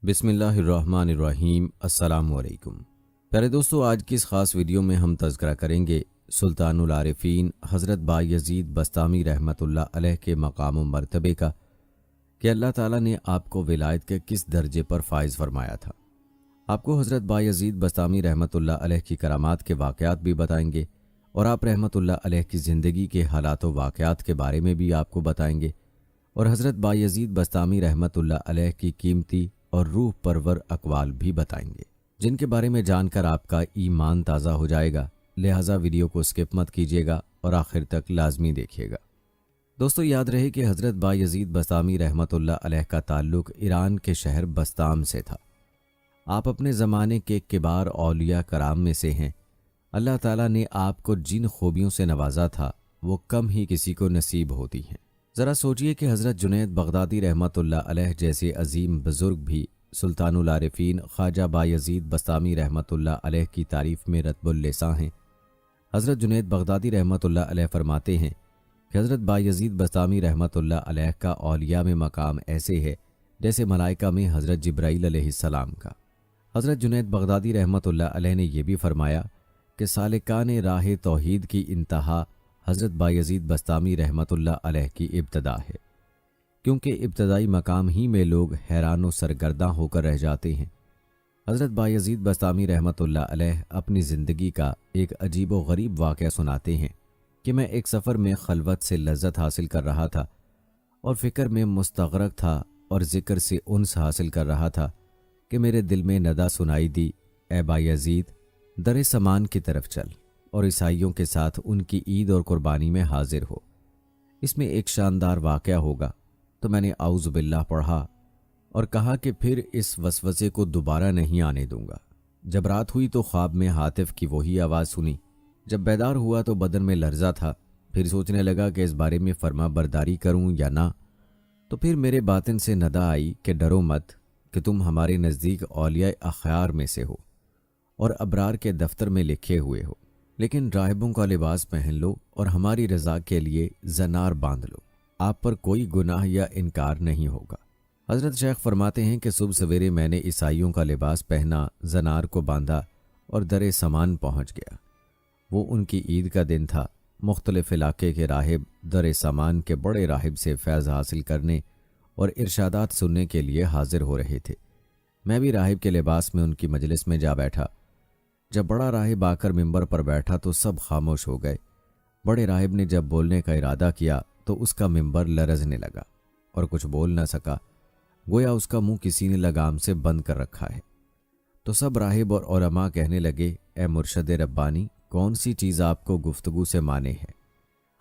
بسم اللہ الرحمن الرحیم۔ السلام علیکم پیارے دوستو، آج کی اس خاص ویڈیو میں ہم تذکرہ کریں گے سلطان العارفین حضرت بایزید بسطامی رحمۃ اللہ علیہ کے مقام و مرتبے کا کہ اللہ تعالیٰ نے آپ کو ولایت کے کس درجے پر فائز فرمایا تھا۔ آپ کو حضرت بایزید بسطامی رحمۃ اللہ علیہ کی کرامات کے واقعات بھی بتائیں گے اور آپ رحمۃ اللہ علیہ کی زندگی کے حالات و واقعات کے بارے میں بھی آپ کو بتائیں گے، اور حضرت بایزید بسطامی رحمۃ اللہ علیہ کی قیمتی اور روح پرور اقوال بھی بتائیں گے، جن کے بارے میں جان کر آپ کا ایمان تازہ ہو جائے گا۔ لہٰذا ویڈیو کو سکپ مت کیجیے گا اور آخر تک لازمی دیکھیے گا۔ دوستو، یاد رہے کہ حضرت بایزید بسطامی رحمۃ اللہ علیہ کا تعلق ایران کے شہر بسطام سے تھا۔ آپ اپنے زمانے کے کبار اولیاء کرام میں سے ہیں۔ اللہ تعالیٰ نے آپ کو جن خوبیوں سے نوازا تھا وہ کم ہی کسی کو نصیب ہوتی ہیں۔ ذرا سوچئے کہ حضرت جنید بغدادی رحمۃ اللہ علیہ جیسے عظیم بزرگ بھی سلطان العارفین خواجہ بایزید بسطامی رحمۃ اللہ علیہ کی تعریف میں رطب اللساں ہیں۔ حضرت جنید بغدادی رحمۃ اللہ علیہ فرماتے ہیں کہ حضرت بایزید بسطامی رحمۃ اللہ علیہ کا اولیاء میں مقام ایسے ہے جیسے ملائکہ میں حضرت جبرائیل علیہ السلام کا۔ حضرت جنید بغدادی رحمۃ اللہ علیہ نے یہ بھی فرمایا کہ سالکان راہ توحید کی انتہا حضرت بایزید بسطامی رحمۃ اللہ علیہ کی ابتدا ہے، کیونکہ ابتدائی مقام ہی میں لوگ حیران و سرگرداں ہو کر رہ جاتے ہیں۔ حضرت بایزید بسطامی رحمۃ اللہ علیہ اپنی زندگی کا ایک عجیب و غریب واقعہ سناتے ہیں کہ میں ایک سفر میں خلوت سے لذت حاصل کر رہا تھا اور فکر میں مستغرق تھا اور ذکر سے انس حاصل کر رہا تھا کہ میرے دل میں ندا سنائی دی، اے بایزید، در سمان کی طرف چل اور عیسائیوں کے ساتھ ان کی عید اور قربانی میں حاضر ہو، اس میں ایک شاندار واقعہ ہوگا۔ تو میں نے اعوذ باللہ پڑھا اور کہا کہ پھر اس وسوسے کو دوبارہ نہیں آنے دوں گا۔ جب رات ہوئی تو خواب میں ہاتف کی وہی آواز سنی۔ جب بیدار ہوا تو بدن میں لرزہ تھا، پھر سوچنے لگا کہ اس بارے میں فرما برداری کروں یا نہ۔ تو پھر میرے باطن سے ندا آئی کہ ڈرو مت، کہ تم ہمارے نزدیک اولیاء اخیار میں سے ہو اور ابرار کے دفتر میں لکھے ہوئے ہو، لیکن راہبوں کا لباس پہن لو اور ہماری رضا کے لیے زنار باندھ لو، آپ پر کوئی گناہ یا انکار نہیں ہوگا۔ حضرت شیخ فرماتے ہیں کہ صبح سویرے میں نے عیسائیوں کا لباس پہنا، زنار کو باندھا اور در سمان پہنچ گیا۔ وہ ان کی عید کا دن تھا۔ مختلف علاقے کے راہب در سمان کے بڑے راہب سے فیض حاصل کرنے اور ارشادات سننے کے لیے حاضر ہو رہے تھے۔ میں بھی راہب کے لباس میں ان کی مجلس میں جا بیٹھا۔ جب بڑا راہب آ کر ممبر پر بیٹھا تو سب خاموش ہو گئے۔ بڑے راہب نے جب بولنے کا ارادہ کیا تو اس کا ممبر لرزنے لگا اور کچھ بول نہ سکا، گویا اس کا منہ کسی نے لگام سے بند کر رکھا ہے۔ تو سب راہب اور علماء کہنے لگے، اے مرشد ربانی، کون سی چیز آپ کو گفتگو سے مانے ہے؟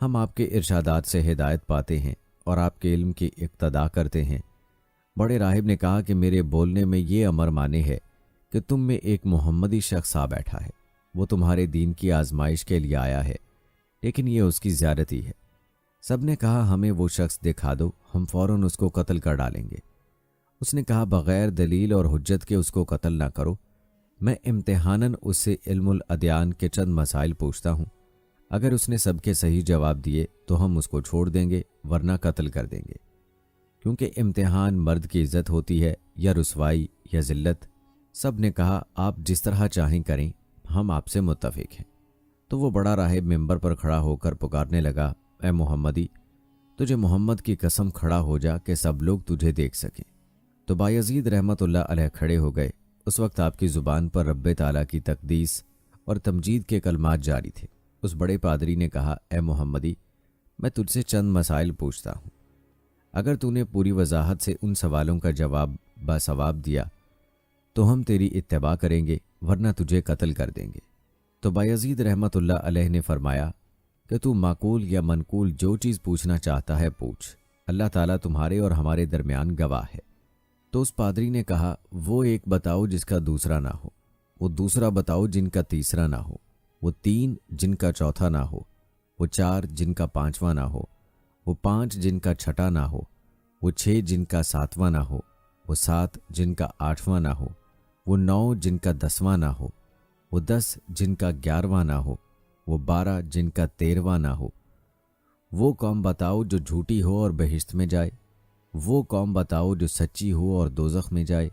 ہم آپ کے ارشادات سے ہدایت پاتے ہیں اور آپ کے علم کی اقتدا کرتے ہیں۔ بڑے راہب نے کہا کہ میرے بولنے میں یہ امر مانے ہے کہ تم میں ایک محمدی شخص آ بیٹھا ہے، وہ تمہارے دین کی آزمائش کے لیے آیا ہے، لیکن یہ اس کی زیارتی ہے۔ سب نے کہا ہمیں وہ شخص دکھا دو، ہم فوراً اس کو قتل کر ڈالیں گے۔ اس نے کہا بغیر دلیل اور حجت کے اس کو قتل نہ کرو، میں امتحاناً اس سے علم الادیان کے چند مسائل پوچھتا ہوں، اگر اس نے سب کے صحیح جواب دیے تو ہم اس کو چھوڑ دیں گے، ورنہ قتل کر دیں گے، کیونکہ امتحان مرد کی عزت ہوتی ہے یا رسوائی یا ذلت۔ سب نے کہا آپ جس طرح چاہیں کریں، ہم آپ سے متفق ہیں۔ تو وہ بڑا راہب ممبر پر کھڑا ہو کر پکارنے لگا، اے محمدی، تجھے محمد کی قسم کھڑا ہو جا کہ سب لوگ تجھے دیکھ سکیں۔ تو بایزید رحمۃ اللہ علیہ کھڑے ہو گئے۔ اس وقت آپ کی زبان پر رب تعالیٰ کی تقدیس اور تمجید کے کلمات جاری تھے۔ اس بڑے پادری نے کہا، اے محمدی، میں تجھ سے چند مسائل پوچھتا ہوں، اگر تو نے پوری وضاحت سے ان سوالوں کا جواب باثواب دیا تو ہم تیری اتباع کریں گے، ورنہ تجھے قتل کر دیں گے۔ تو بایزید رحمۃ اللہ علیہ نے فرمایا کہ تو معقول یا منقول جو چیز پوچھنا چاہتا ہے پوچھ، اللہ تعالیٰ تمہارے اور ہمارے درمیان گواہ ہے۔ تو اس پادری نے کہا، وہ ایک بتاؤ جس کا دوسرا نہ ہو، وہ دوسرا بتاؤ جن کا تیسرا نہ ہو، وہ تین جن کا چوتھا نہ ہو، وہ چار جن کا پانچواں نہ ہو، وہ پانچ جن کا چھٹا نہ ہو، وہ چھ جن کا ساتواں نہ ہو، وہ سات جن کا آٹھواں نہ ہو، وہ نو جن کا دسواں نہ ہو، وہ 10 جن کا 11واں نہ ہو، وہ 12 جن کا 13واں نہ ہو۔ وہ قوم بتاؤ جو جھوٹی ہو اور بہشت میں جائے، وہ قوم بتاؤ جو سچی ہو اور دوزخ میں جائے۔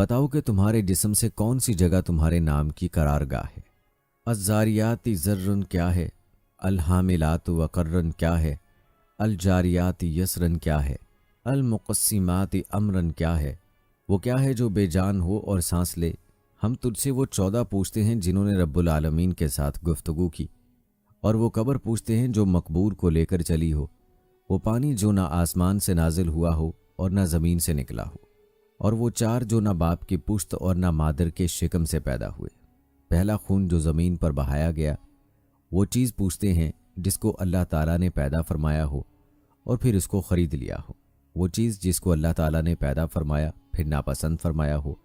बताओ कि तुम्हारे जिस्म से कौन सी जगह तुम्हारे नाम की करारगाह है। अज़्ज़ारियाति ज़र्रन क्या है, अलहामिलात वक़र्रन क्या है, अलजारियाति यसरन क्या है, अलमुक़स्सिमाति अमरन क्या है। वो क्या है जो बेजान हो और सांस ले। हम तुझसे वो 14 पूछते हैं जिन्होंने रब्बुल आलमीन के साथ गुफ्तगू की, और वो कब्र पूछते हैं जो मकबूर को लेकर चली हो, वो पानी जो ना आसमान से नाजिल हुआ हो और ना ज़मीन से निकला हो, और वो 4 जो ना बाप की पुश्त और ना मादर के शिकम से पैदा हुए। पहला खून जो ज़मीन पर बहाया गया। वो चीज़ पूछते हैं जिसको अल्लाह ताला ने पैदा फरमाया हो और फिर इसको ख़रीद लिया हो। वो चीज़ जिसको अल्लाह ताला ने पैदा फरमाया फिर नापसंद फरमाया हो।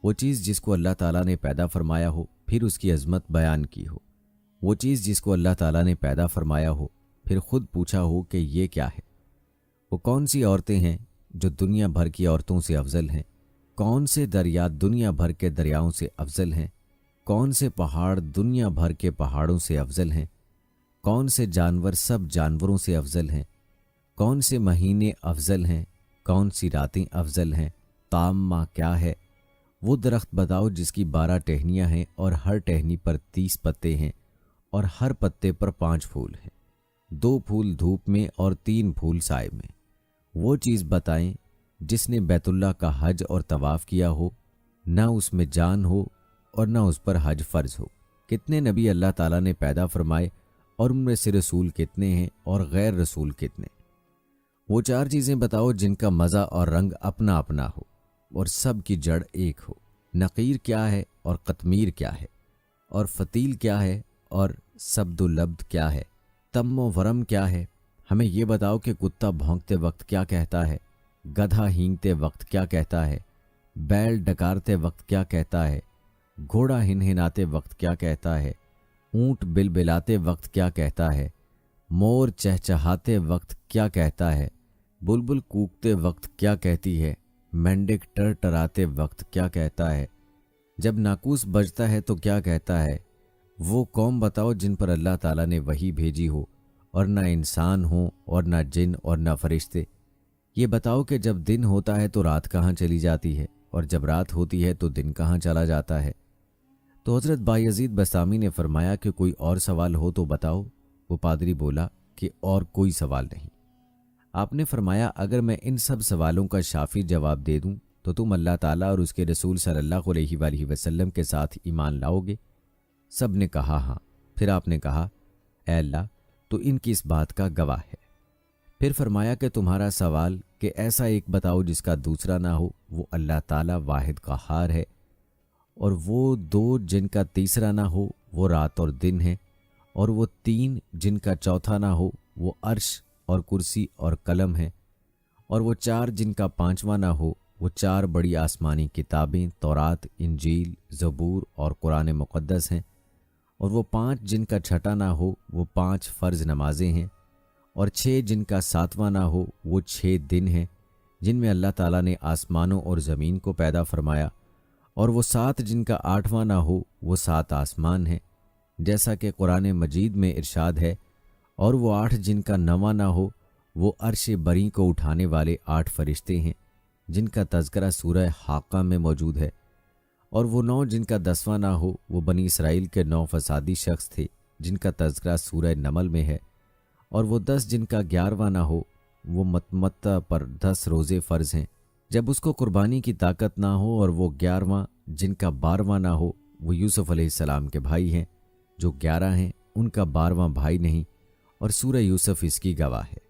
वो चीज़ जिसको अल्लाह ताला ने पैदा फरमाया हो फिर उसकी अज़मत बयान की हो। वो चीज़ जिसको अल्लाह ताला ने पैदा फरमाया हो फिर ख़ुद पूछा हो कि ये क्या है। वो कौन सी औरतें हैं जो दुनिया भर की औरतों से अफजल हैं। कौन से दरिया दुनिया भर के दरियाओं से अफजल हैं। कौन से पहाड़ दुनिया भर के पहाड़ों से अफजल हैं। कौन से जानवर सब जानवरों से अफजल हैं। कौन से महीने अफजल हैं। कौन सी रातें अफजल हैं। ताम्मा क्या है। वो दरख्त बताओ जिसकी 12 टहनियाँ हैं और हर टहनी पर 30 पत्ते हैं और हर पत्ते पर 5 फूल हैं, 2 फूल धूप में और 3 फूल साए में। वो चीज़ बताएं जिसने बैतुल्लाह का हज और तवाफ़ किया हो, ना उसमें जान हो और ना उस पर हज फ़र्ज हो। कितने नबी अल्लाह ताला ने पैदा फरमाए और उनमें से रसूल कितने हैं और गैर रसूल कितने। वो 4 चीज़ें बताओ जिनका मज़ा और रंग अपना अपना हो और सब की जड़ एक हो। नक़ीर क्या है और कतमीर क्या है और फ़तील क्या है और सब्दुलब्द क्या है। तम्मो वरम क्या है। हमें ये बताओ कि कुत्ता भौंकते वक्त क्या कहता है, गधा हींगते वक्त क्या कहता है, बैल डकारते वक्त क्या कहता है, घोड़ा हिनहिनाते वक्त क्या कहता है, ऊँट बिलबिलाते वक्त क्या कहता है, मोर चहचहाते वक्त क्या कहता है, बुलबुल कूकते वक्त क्या कहती है, मेंढक टरटराते वक्त क्या कहता है, जब नाकूस बजता है तो क्या कहता है। वो कौम बताओ जिन पर अल्लाह ताला ने वही भेजी हो और ना इंसान हो और ना जिन और ना फरिश्ते। ये बताओ कि जब दिन होता है तो रात कहाँ चली जाती है और जब रात होती है तो दिन कहाँ चला जाता है। तो हज़रत बायज़ीद बस्तामी ने फरमाया कि कोई और सवाल हो तो बताओ। वो पादरी बोला कि और कोई सवाल नहीं। आपने फरमाया अगर मैं इन सब सवालों का शाफी जवाब दे दूं तो तुम अल्लाह ताला और उसके रसूल सल्लल्लाहु अलैहि वसल्लम के साथ ईमान लाओगे। सब ने कहा हाँ। फिर आपने कहा ऐ अल्लाह तो इनकी इस बात का गवाह है। फिर फरमाया कि तुम्हारा सवाल कि ऐसा एक बताओ जिसका दूसरा ना हो, वो अल्लाह ताला वाहिद क़हार है, और वो 2 जिनका तीसरा ना हो वो रात और दिन है, और वो 3 जिनका चौथा ना हो वो अर्श और कुर्सी और कलम है, और वो 4 जिनका 5वां ना हो वो 4 बड़ी आसमानी किताबें तौरात, इंजील, ज़बूर और कुरान मुक़द्दस हैं, और वो 5 जिनका छठा ना हो वो 5 फ़र्ज़ नमाजें हैं, और 6 जिनका 7वां ना हो वो 6 दिन हैं जिनमें अल्लाह ताला ने आसमानों और ज़मीन को पैदा फरमाया, और वो 7 जिनका 8वां ना हो वो 7 आसमान हैं जैसा कि कुरान मजीद में इरशाद है, और वो 8 जिनका 9वां ना हो वो अर्श बरी को उठाने वाले 8 फरिश्ते हैं जिनका तज़किरा सूरह हाक़ा में मौजूद है, और वो 9 जिनका 10वां ना हो वो बनी इसराइल के 9 फसादी शख्स थे जिनका तज़किरा सूरह नमल में है, और वो 10 जिनका 11वां ना हो वो मतमत्ता पर 10 रोज़े फ़र्ज़ हैं जब उसको कुर्बानी की ताकत ना हो, और वो 11वां जिनका 12वां ना हो वो यूसुफ़ अलैहिस्सलाम के भाई हैं जो 11 हैं उनका 12वां भाई नहीं, और सूरह यूसुफ़ इसकी गवाह है,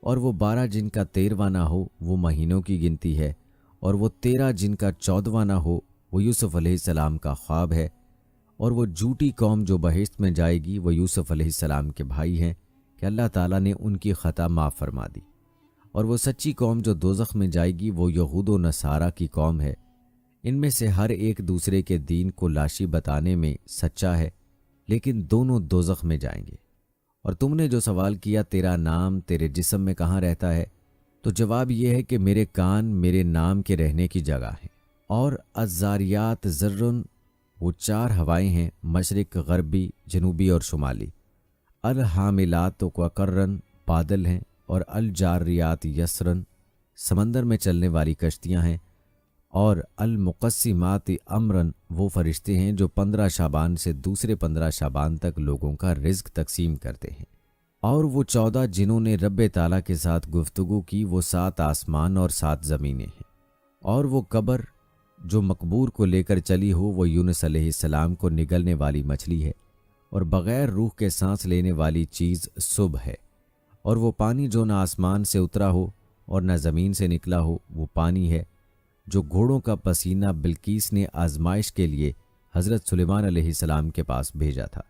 और वो 12 जिनका 13वां ना हो वो महीनों की गिनती है, और वो 13 जिनका 14वां ना हो वो यूसुफ़ अलैहिस्सलाम का ख्वाब है, और वो झूठी कौम जो बहिश्त में जाएगी वो यूसुफ़ अलैहिस्सलाम के भाई हैं कि अल्लाह ताला ने उनकी ख़ता माफ़ फरमा दी, और वो सच्ची कौम जो दोज़ख में जाएगी वो यहूद व नसारा की कौम है। इनमें से हर एक दूसरे के दीन को लाशी बताने में सच्चा है, लेकिन दोनों दोज़ख में जाएंगे। और तुमने जो सवाल किया तेरा नाम तेरे जिस्म में कहाँ रहता है, तो जवाब ये है कि मेरे कान मेरे नाम के रहने की जगह हैं। और अज़्ज़ारियात ज़र्रुन वो 4 हवाएं हैं, मशरिक, गरबी, जनूबी और शुमाली। अल हामिलात वक़र्रन बादल हैं, और अल जारियात यसरन समंदर में चलने वाली कश्तियां हैं। اور المقسمات امرن وہ فرشتے ہیں جو 15 شعبان سے دوسرے 15 شعبان تک لوگوں کا رزق تقسیم کرتے ہیں۔ اور وہ 14 جنہوں نے رب تعالیٰ کے ساتھ گفتگو کی وہ 7 آسمان اور 7 زمینیں ہیں۔ اور وہ قبر جو مقبور کو لے کر چلی ہو وہ یونس علیہ السلام کو نگلنے والی مچھلی ہے، اور بغیر روح کے سانس لینے والی چیز صبح ہے۔ اور وہ پانی جو نہ آسمان سے اترا ہو اور نہ زمین سے نکلا ہو وہ پانی ہے جو گھوڑوں کا پسینہ بلقیس نے آزمائش کے لیے حضرت سلیمان علیہ السلام کے پاس بھیجا تھا۔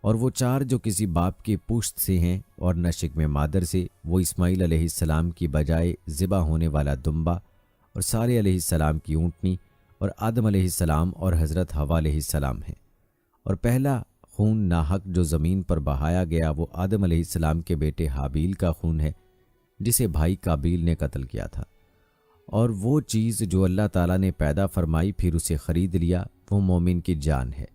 اور وہ 4 جو کسی باپ کی پشت سے ہیں اور نہ شکم مادر سے وہ اسماعیل علیہ السلام کی بجائے ذبح ہونے والا دمبا اور صالح علیہ السلام کی اونٹنی اور آدم علیہ السلام اور حضرت حوا علیہ السلام ہیں۔ اور پہلا خون ناحق جو زمین پر بہایا گیا وہ آدم علیہ السلام کے بیٹے حابیل کا خون ہے جسے بھائی قابیل نے قتل کیا تھا۔ اور وہ چیز جو اللہ تعالیٰ نے پیدا فرمائی پھر اسے خرید لیا وہ مومن کی جان ہے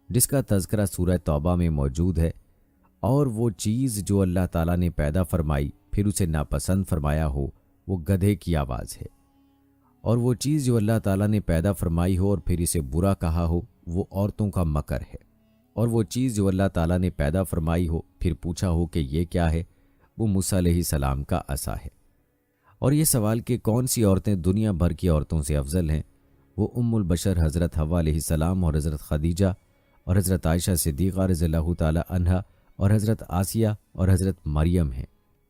جس کا تذکرہ سورہ توبہ میں موجود ہے۔ اور وہ چیز جو اللہ تعالیٰ نے پیدا فرمائی پھر اسے ناپسند فرمایا ہو وہ گدھے کی آواز ہے۔ اور وہ چیز جو اللہ تعالیٰ نے پیدا فرمائی ہو اور پھر اسے برا کہا ہو وہ عورتوں کا مکر ہے۔ اور وہ چیز جو اللہ تعالیٰ نے پیدا فرمائی ہو پھر پوچھا ہو کہ یہ کیا ہے وہ موسیٰ علیہ السلام کا عصا ہے۔ اور یہ سوال کہ کون سی عورتیں دنیا بھر کی عورتوں سے افضل ہیں وہ ام البشر حضرت حوا علیہ السلام اور حضرت خدیجہ اور حضرت عائشہ صدیقہ رضی اللہ تعالی عنہا اور حضرت آسیہ اور حضرت مریم ہیں۔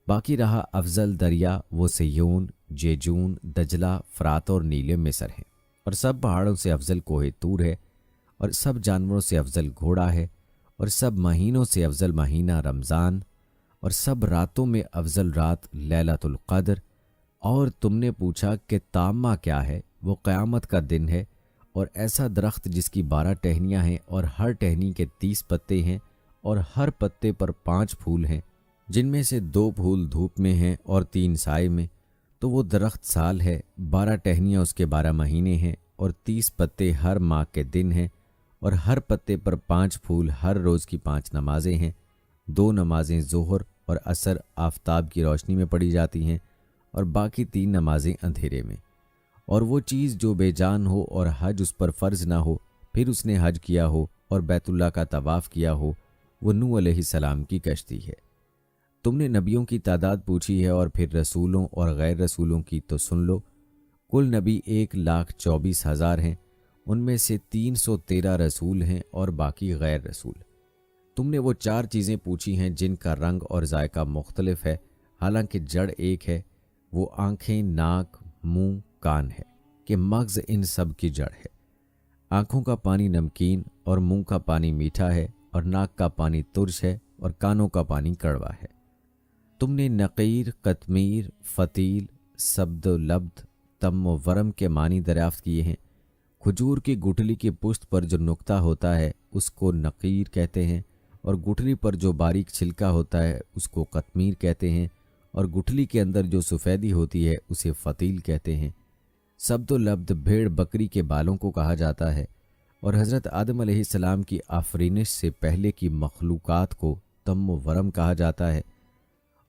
باقی رہا افضل دریا وہ سیون، جیجون، دجلہ، فرات اور نیل مصر ہیں۔ اور سب پہاڑوں سے افضل کوہ طور ہے، اور سب جانوروں سے افضل گھوڑا ہے، اور سب مہینوں سے افضل مہینہ رمضان، اور سب راتوں میں افضل رات لیلۃ القدر۔ اور تم نے پوچھا کہ تامہ کیا ہے؟ وہ قیامت کا دن ہے، اور ایسا درخت جس کی 12 ٹہنیاں ہیں اور ہر ٹہنی کے 30 پتے ہیں اور ہر پتے پر 5 پھول ہیں جن میں سے 2 پھول دھوپ میں ہیں اور 3 سائے میں، تو وہ درخت سال ہے، 12 ٹہنیاں اس کے 12 مہینے ہیں اور 30 پتے ہر ماہ کے دن ہیں، اور ہر پتے پر 5 پھول ہر روز کی 5 نمازیں ہیں، 2 نمازیں ظہر اور عصر آفتاب کی روشنی میں پڑھی جاتی ہیں اور باقی 3 نمازیں اندھیرے میں۔ اور وہ چیز جو بے جان ہو اور حج اس پر فرض نہ ہو پھر اس نے حج کیا ہو اور بیت اللہ کا طواف کیا ہو وہ نوح علیہ السلام کی کشتی ہے۔ تم نے نبیوں کی تعداد پوچھی ہے اور پھر رسولوں اور غیر رسولوں کی، تو سن لو، کل نبی 1,24,000 ہیں، ان میں سے 313 رسول ہیں اور باقی غیر رسول۔ تم نے وہ 4 چیزیں پوچھی ہیں جن کا رنگ اور ذائقہ مختلف ہے حالانکہ جڑ ایک ہے، وہ آنکھیں، ناک، منہ، کان ہے کہ مغز ان سب کی جڑ ہے۔ آنکھوں کا پانی نمکین اور منہ کا پانی میٹھا ہے اور ناک کا پانی ترش ہے اور کانوں کا پانی کڑوا ہے۔ تم نے نقیر، قطمیر، فتیل، سبد و لبد، تم و ورم کے معنی دریافت کیے ہیں۔ کھجور کی گٹھلی کی پشت پر جو نقطہ ہوتا ہے اس کو نقیر کہتے ہیں، اور گٹھلی پر جو باریک چھلکا ہوتا ہے اس کو قطمیر کہتے ہیں، اور گٹھلی کے اندر جو سفیدی ہوتی ہے اسے فتیل کہتے ہیں۔ سبد و لبد بھیڑ بکری کے بالوں کو کہا جاتا ہے، اور حضرت آدم علیہ السلام کی آفرینش سے پہلے کی مخلوقات کو تم و ورم کہا جاتا ہے۔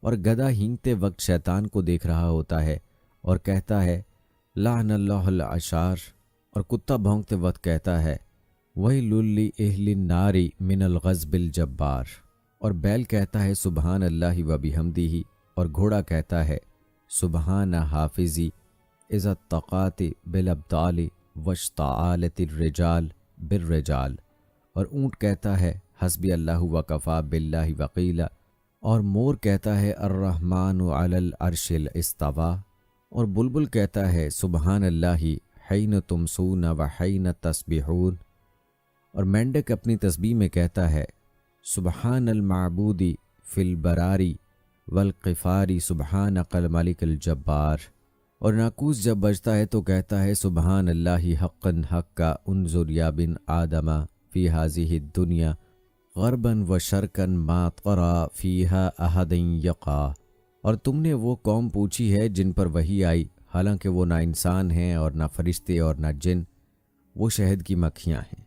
اور گدھا ہینگتے وقت شیطان کو دیکھ رہا ہوتا ہے اور کہتا ہے لعن اللہ العشار، اور کتا بھونکتے وقت کہتا ہے ویل لأہل النار من الغضب الجبار، اور بیل کہتا ہے سبحان اللہ و بحمدہ، اور گھوڑا کہتا ہے سبحان حافظی اذا اتقات بالابطال واشتعالت الرجال بالرجال، اور اونٹ کہتا ہے حسبی اللہ وکفا باللہ وقیلا، اور مور کہتا ہے الرحمن علی العرش استوی، اور بلبل کہتا ہے سبحان اللہ حین تمسون و حین تسبحون، اور مینڈک اپنی تسبیح میں کہتا ہے سبحان المعبود فی البراری والقفاری سبحانک الملک الجبار، اور ناقوس جب بجتا ہے تو کہتا ہے سبحان اللہ حقا حقا انظر یا بن آدم فی ہذہ الدنیا غربا و شرقا ما طرا فیہا احد یقا۔ اور تم نے وہ قوم پوچھی ہے جن پر وحی آئی حالانکہ وہ نہ انسان ہیں اور نہ فرشتے اور نہ جن، وہ شہد کی مکھیاں ہیں۔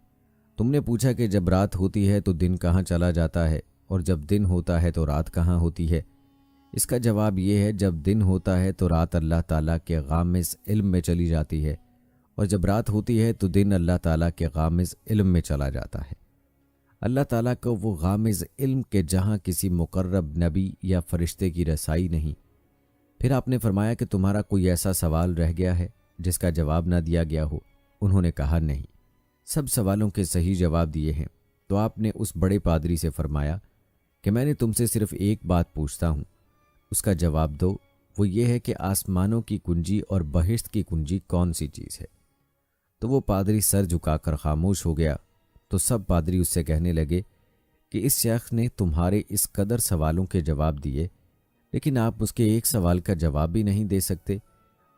تم نے پوچھا کہ جب رات ہوتی ہے تو دن کہاں چلا جاتا ہے، اور جب دن ہوتا ہے تو رات کہاں ہوتی ہے؟ اس کا جواب یہ ہے جب دن ہوتا ہے تو رات اللہ تعالیٰ کے غامض علم میں چلی جاتی ہے، और जब रात होती है तो दिन अल्लाह ताला के गामिज़ इल्म में चला जाता है। अल्लाह ताला को वो गामिज़ इल्म के जहाँ किसी मुकर्रब नबी या फरिश्ते की रसाई नहीं। फिर आपने फरमाया कि तुम्हारा कोई ऐसा सवाल रह गया है जिसका जवाब ना दिया गया हो। उन्होंने कहा नहीं, सब सवालों के सही जवाब दिए हैं। तो आपने उस बड़े पादरी से फरमाया कि मैंने तुमसे सिर्फ एक बात पूछता हूँ, उसका जवाब दो। वो ये है कि आसमानों की कुंजी और बहिश्त की कुंजी कौन सी चीज़ है। तो वो पादरी सर झुकाकर खामोश हो गया। तो सब पादरी उससे कहने लगे कि इस शख्स ने तुम्हारे इस कदर सवालों के जवाब दिए, लेकिन आप उसके एक सवाल का जवाब भी नहीं दे सकते।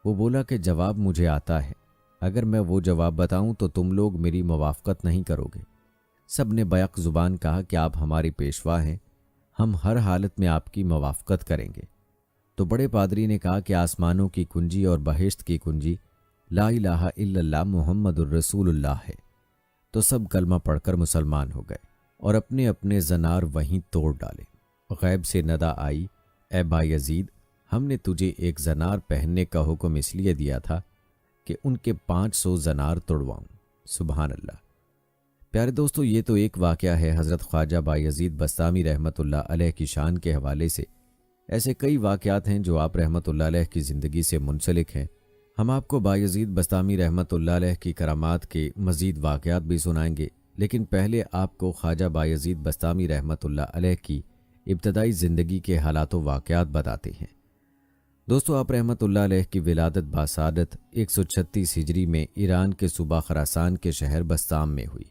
वो बोला कि जवाब मुझे आता है, अगर मैं वो जवाब बताऊं तो तुम लोग मेरी मुवाफ़क़त नहीं करोगे। सब ने बैक ज़ुबान कहा कि आप हमारे पेशवा हैं, हम हर हालत में आपकी मुवाफ़क़त करेंगे। तो बड़े पादरी ने कहा कि आसमानों की कुंजी और बहिश्त की कुंजी ला इलाहा इल्लल्लाह मुहम्मदुर रसूलुल्लाह है। तो सब कलमा पढ़कर मुसलमान हो गए और अपने अपने ज़नार वहीं तोड़ डाले। गैब से नदा आई, ए बायज़ीद, हमने तुझे एक ज़नार पहनने का हुक्म इसलिए दिया था कि उनके 500 ज़नार तोड़वाऊँ। सुबहान अल्लाह। प्यारे दोस्तों, ये तो एक वाक़या है हज़रत ख्वाजा बायज़ीद बस्तामी रहमतुल्लाह अलैह की शान के हवाले से। ऐसे कई वाक़यात हैं जो आप रहमतुल्लाह अलैह की ज़िंदगी से मुंसलिक हैं। हम आपको बायज़ीद बस्तामी रहमतुल्लाह अलैह की करामात के मज़ीद वाक़यात भी सुनाएंगे, लेकिन पहले आपको ख्वाजा बायज़ीद बस्तामी रहमतुल्लाह अलैह की इब्तदाई ज़िंदगी के हालात व वाक़यात बताते हैं। दोस्तों, आप रहमतुल्लाह अलैह की विलादत बासादत 136 हिजरी में ईरान के सूबा खरासान के शहर बस्ताम में हुई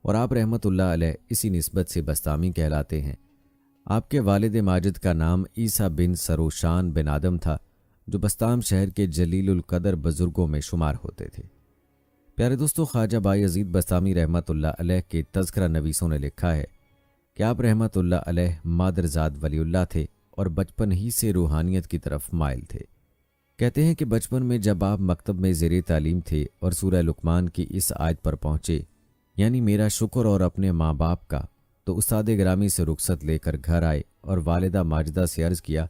और आप रहमतुल्लाह अलैह इसी निस्बत से बस्तामी कहलाते हैं। आपके वालिद माजिद का नाम ईसा बिन सरोशान बिन आदम था, जो बस्ताम शहर के जलीलुल कदर बुजुर्गों में शुमार होते थे। प्यारे दोस्तों, ख्वाजा बायज़ीद बस्तामी रहमतुल्लाह अलैह के तज़किरा नवीसों ने लिखा है कि आप रहमतुल्लाह अलैह मादरजाद वलीउल्लाह थे और बचपन ही से रूहानियत की तरफ माइल थे। कहते हैं कि बचपन में जब आप मकतब में ज़ेरे तालीम थे और सूरह लुक़मान की इस आयत पर पहुँचे, यानी मेरा शुक्र और अपने माँ बाप का, तो उस्ताद गिरामी से रुखसत लेकर घर आए और वालिदा माजिदा से अर्ज़ किया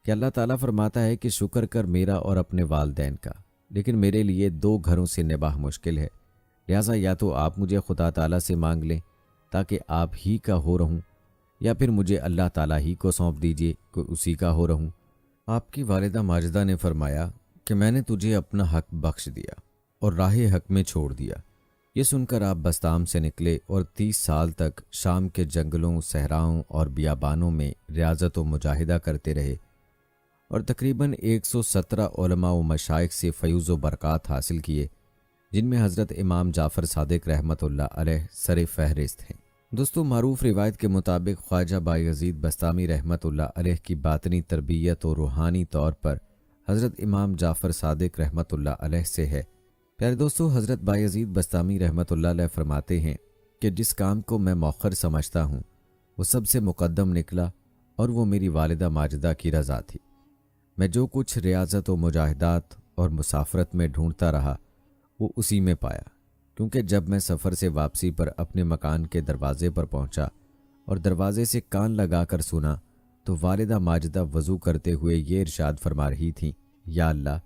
कि अल्लाह ताला फरमाता है कि शुक्र कर मेरा और अपने वालदैन का, लेकिन मेरे लिए 2 घरों से निबाह मुश्किल है, लिहाजा या तो आप मुझे खुदा ताला से मांग लें ताकि आप ही का हो रहूं, या फिर मुझे अल्लाह ताला ही को सौंप दीजिए कि उसी का हो रहूं। आपकी वालिदा माजिदा ने फरमाया कि मैंने तुझे अपना हक बख्श दिया और राह हक में छोड़ दिया। ये सुनकर आप बस्ताम से निकले और 30 साल तक शाम के जंगलों, सहराओं और बियाबानों में रियाजत व मुजाहिदा करते रहे और तकरीबन 117 उलमा व मशाइख से फ़यूज़ व बरक़ात हासिल किए, जिनमें हज़रत इमाम जाफ़र सादिक रहमतुल्लाह अलैह सर फ़हरिस्त हैं। दोस्तों, मारूफ रिवायत के मुताबिक ख्वाजा बायज़ीद बस्तामी रहमतुल्लाह अलैह की बातनी तरबियत और रूहानी तौर पर हज़रत इमाम जाफ़र सादिक रहमतुल्लाह अलैह से है। प्यारे दोस्तों, हज़रत बायज़ीद बस्तामी रहमतुल्लाह अलैह फरमाते हैं कि जिस काम को मैं मौखर समझता हूँ वो सबसे मुक़द्दम निकला और वो मेरी वालिदा माजिदा की रज़ा थी। मैं जो कुछ रियाजत व मुजाहिदात और मुसाफरत में ढूंढता रहा वो उसी में पाया, क्योंकि जब मैं सफ़र से वापसी पर अपने मकान के दरवाज़े पर पहुंचा और दरवाज़े से कान लगाकर सुना तो वालिदा माजिदा वज़ू करते हुए ये इरशाद फरमा रही थीं, या अल्लाह,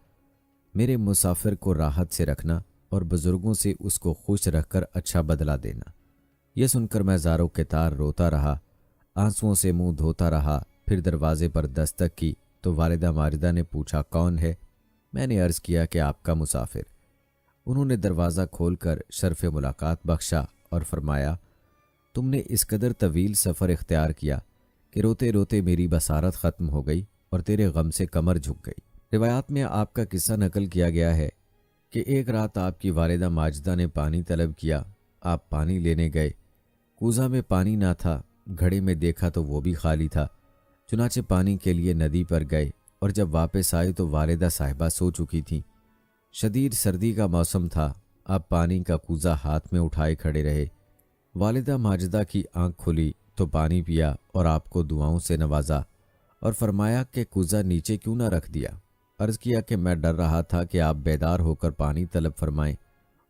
मेरे मुसाफिर को राहत से रखना और बुज़ुर्गों से उसको खुश रखकर अच्छा बदला देना। यह सुनकर मैं ज़ारों के तार रोता रहा, आंसुओं से मुंह धोता रहा। फिर दरवाजे पर दस्तक की तो वालिदा माजिदा ने पूछा, कौन है? मैंने अर्ज़ किया कि आपका मुसाफिर। उन्होंने दरवाज़ा खोलकर शर्फ़ मुलाकात बख्शा और फरमाया, तुमने इस कदर तवील सफ़र इख्तियार किया कि रोते रोते मेरी बसारत ख़त्म हो गई और तेरे गम से कमर झुक गई। रिवायात में आपका किस्सा नकल किया गया है कि एक रात आपकी वालिदा माजिदा ने पानी तलब किया। आप पानी लेने गए, कूज़ा में पानी ना था, घड़े में देखा तो वो भी खाली था। चुनाचे पानी के लिए नदी पर गए और जब वापस आए तो वालिदा साहिबा सो चुकी थीं। शदीद सर्दी का मौसम था। आप पानी का कूज़ा हाथ में उठाए खड़े रहे। वालिदा माजिदा की आंख खुली तो पानी पिया और आपको दुआओं से नवाजा और फरमाया कि कूज़ा नीचे क्यों ना रख दिया। अर्ज़ किया कि मैं डर रहा था कि आप बेदार होकर पानी तलब फरमाएं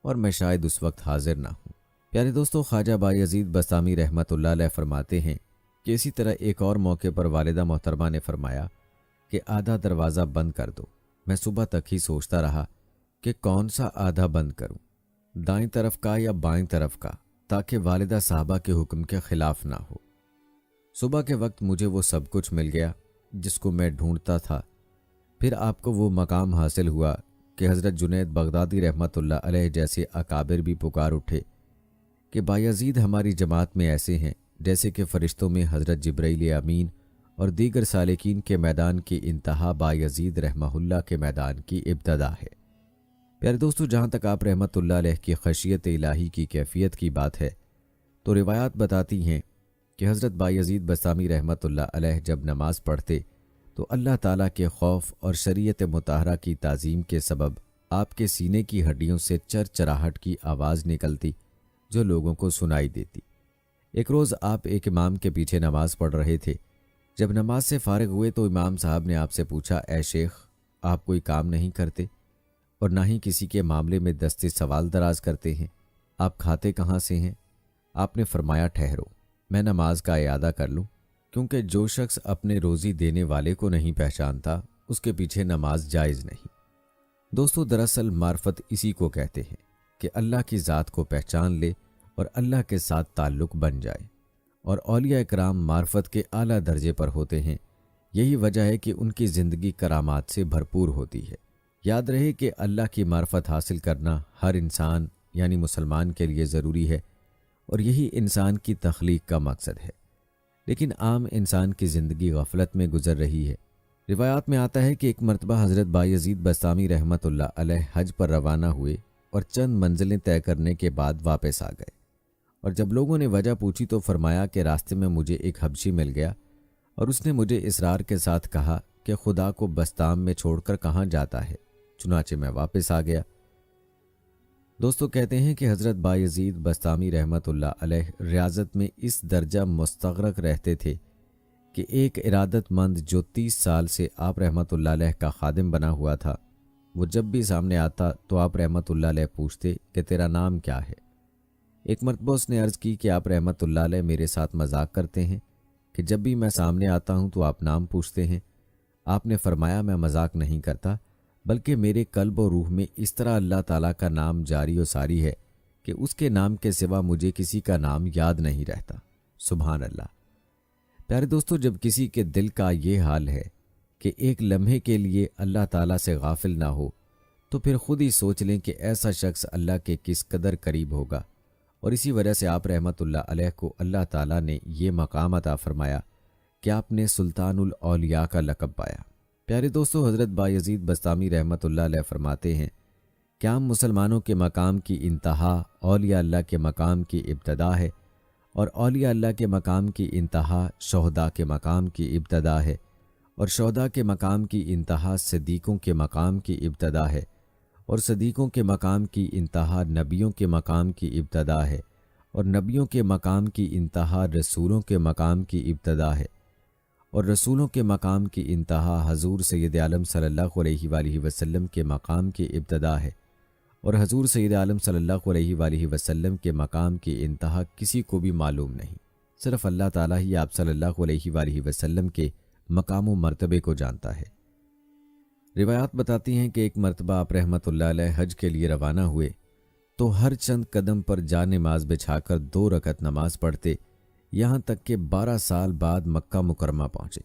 और मैं शायद उस वक्त हाजिर ना हूँ। प्यारे दोस्तों, ख्वाजा बायज़ीद बस्तामी रहमतुल्लाह अलैह फरमाते हैं कि इसी तरह एक और मौके पर वालिदा मोहतरमा ने फरमाया कि आधा दरवाज़ा बंद कर दो। मैं सुबह तक ही सोचता रहा कि कौन सा आधा बंद करूं, दाएं तरफ का या बाएं तरफ का, ताकि वालिदा साहबा के हुक्म के खिलाफ ना हो। सुबह के वक्त मुझे वो सब कुछ मिल गया जिसको मैं ढूंढता था। फिर आपको वो मकाम हासिल हुआ कि हज़रत जुनैद बगदादी रहमतुल्लाह अलैह जैसे अकाबिर भी पुकार उठे कि बायज़ीद हमारी जमात में ऐसे हैं जैसे कि फ़रिश्तों में हज़रत जिब्राइल अमीन और दीगर सालिकीन के मैदान की इंतहा बायज़ीद रहमहुल्लाह के मैदान की इब्तदा है। प्यारे दोस्तों, जहाँ तक आप रहमतुल्लाह अलैह की खशियत इलाही की कैफियत की बात है तो रिवायात बताती हैं कि हज़रत बायज़ीद बस्तामी रहमतुल्लाह अलैह जब नमाज़ पढ़ते तो अल्लाह ताला के खौफ और शरीयत मुताहरा की ताज़ीम के सबब आपके सीने की हड्डियों से चरचराहट की आवाज़ निकलती जो लोगों को सुनाई देती। एक रोज़ आप एक इमाम के पीछे नमाज पढ़ रहे थे। जब नमाज से फारिग हुए तो इमाम साहब ने आपसे पूछा, ए शेख, आप कोई काम नहीं करते और ना ही किसी के मामले में दस्ते सवाल दराज करते हैं, आप खाते कहाँ से हैं? आपने फरमाया, ठहरो, मैं नमाज का इयादा कर लूँ, क्योंकि जो शख्स अपने रोज़ी देने वाले को नहीं पहचानता उसके पीछे नमाज जायज़ नहीं। दोस्तों, दरअसल मार्फत इसी को कहते हैं कि अल्लाह की ज़ात को पहचान ले और अल्लाह के साथ ताल्लुक़ बन जाए। और औलिया इकराम मार्फत के आला दर्जे पर होते हैं। यही वजह है कि उनकी ज़िंदगी करामात से भरपूर होती है। याद रहे कि अल्लाह की मार्फत हासिल करना हर इंसान यानी मुसलमान के लिए ज़रूरी है और यही इंसान की तख्लीक का मकसद है। लेकिन आम इंसान की ज़िंदगी गफलत में गुजर रही है। रिवायात में आता है कि एक मरतबा हज़रत बायज़ीद बस्तामी रहमतुल्लाह अलैह हज पर रवाना हुए और चंद मंजिलें तय करने के बाद वापस आ गए। और जब लोगों ने वजह पूछी तो फरमाया कि रास्ते में मुझे एक हबशी मिल गया और उसने मुझे इसरार के साथ कहा कि खुदा को बस्ताम में छोड़कर कहाँ जाता है, चुनाचे मैं वापस आ गया। दोस्तों, कहते हैं कि हज़रत बायज़ीद बस्तामी रहमतुल्लाह अलैह रियाजत में इस दर्जा मुस्तग़रक़ रहते थे कि एक इरादतमंद जो 30 साल से आप रहमतुल्लाह अलैह का खादिम बना हुआ था, वो जब भी सामने आता तो आप रहमतुल्लाह अलैह पूछते कि तेरा नाम क्या है। एक मरतबा उसने अर्ज़ की कि आप रहमतुल्लाह अलैह मेरे साथ मजाक करते हैं कि जब भी मैं सामने आता हूँ तो आप नाम पूछते हैं। आपने फरमाया, मैं मजाक नहीं करता, बल्कि मेरे कल्ब और रूह में इस तरह अल्लाह ताला का नाम जारी और सारी है कि उसके नाम के सिवा मुझे किसी का नाम याद नहीं रहता। सुभान अल्लाह। प्यारे दोस्तों, जब किसी के दिल का ये हाल है कि एक लम्हे के लिए अल्लाह ताला से गाफिल ना हो, तो फिर खुद ही सोच लें कि ऐसा शख्स अल्लाह के किस कदर करीब होगा। और इसी वजह से आप रहमतुल्लाह अलैह को अल्लाह ताला ने ये मकाम अता फरमाया कि आपने सुल्तानुल औलिया का लक़ब पाया। प्यारे दोस्तों, हज़रत बायज़ीद बस्तामी रहमतुल्लाह अलैह फरमाते हैं कि आम मुसलमानों के मकाम की इंतहा औलिया अल्लाह के मकाम की इब्तदा है और औलिया अल्लाह के मकाम की इंतहा शोहदा के मकाम की इब्तदा है और शोहदा के मकाम की इंतहा सदीक़ों के मकाम की इब्तदा है और सदीक़ों के मकाम की इंतहा नबियों के मकाम की इब्तदा है और नबियों के मकाम की इंतहा रसूलों के मकाम की इब्तदा है और रसूलों के मकाम की इंतहा हजूर सैयद आलम सल्लल्लाहु अलैहि वसल्लम के मकाम की इब्तदा है और हजूर सैयद आलम सल्लल्लाहु अलैहि वसल्लम के मकाम की इंतहा किसी को भी मालूम नहीं। सिर्फ अल्लाह ताला ही आप सल्लल्लाहु अलैहि वसल्लम के मकाम व मर्तबे को जानता है। रिवायात बताती हैं कि एक मरतबा आप रहमतुल्लाह अलैह हज के लिए रवाना हुए तो हर चंद कदम पर जा नमाज बिछाकर 2 रकत नमाज पढ़ते, यहाँ तक कि 12 साल बाद मक्का मुकरमा पहुँचे।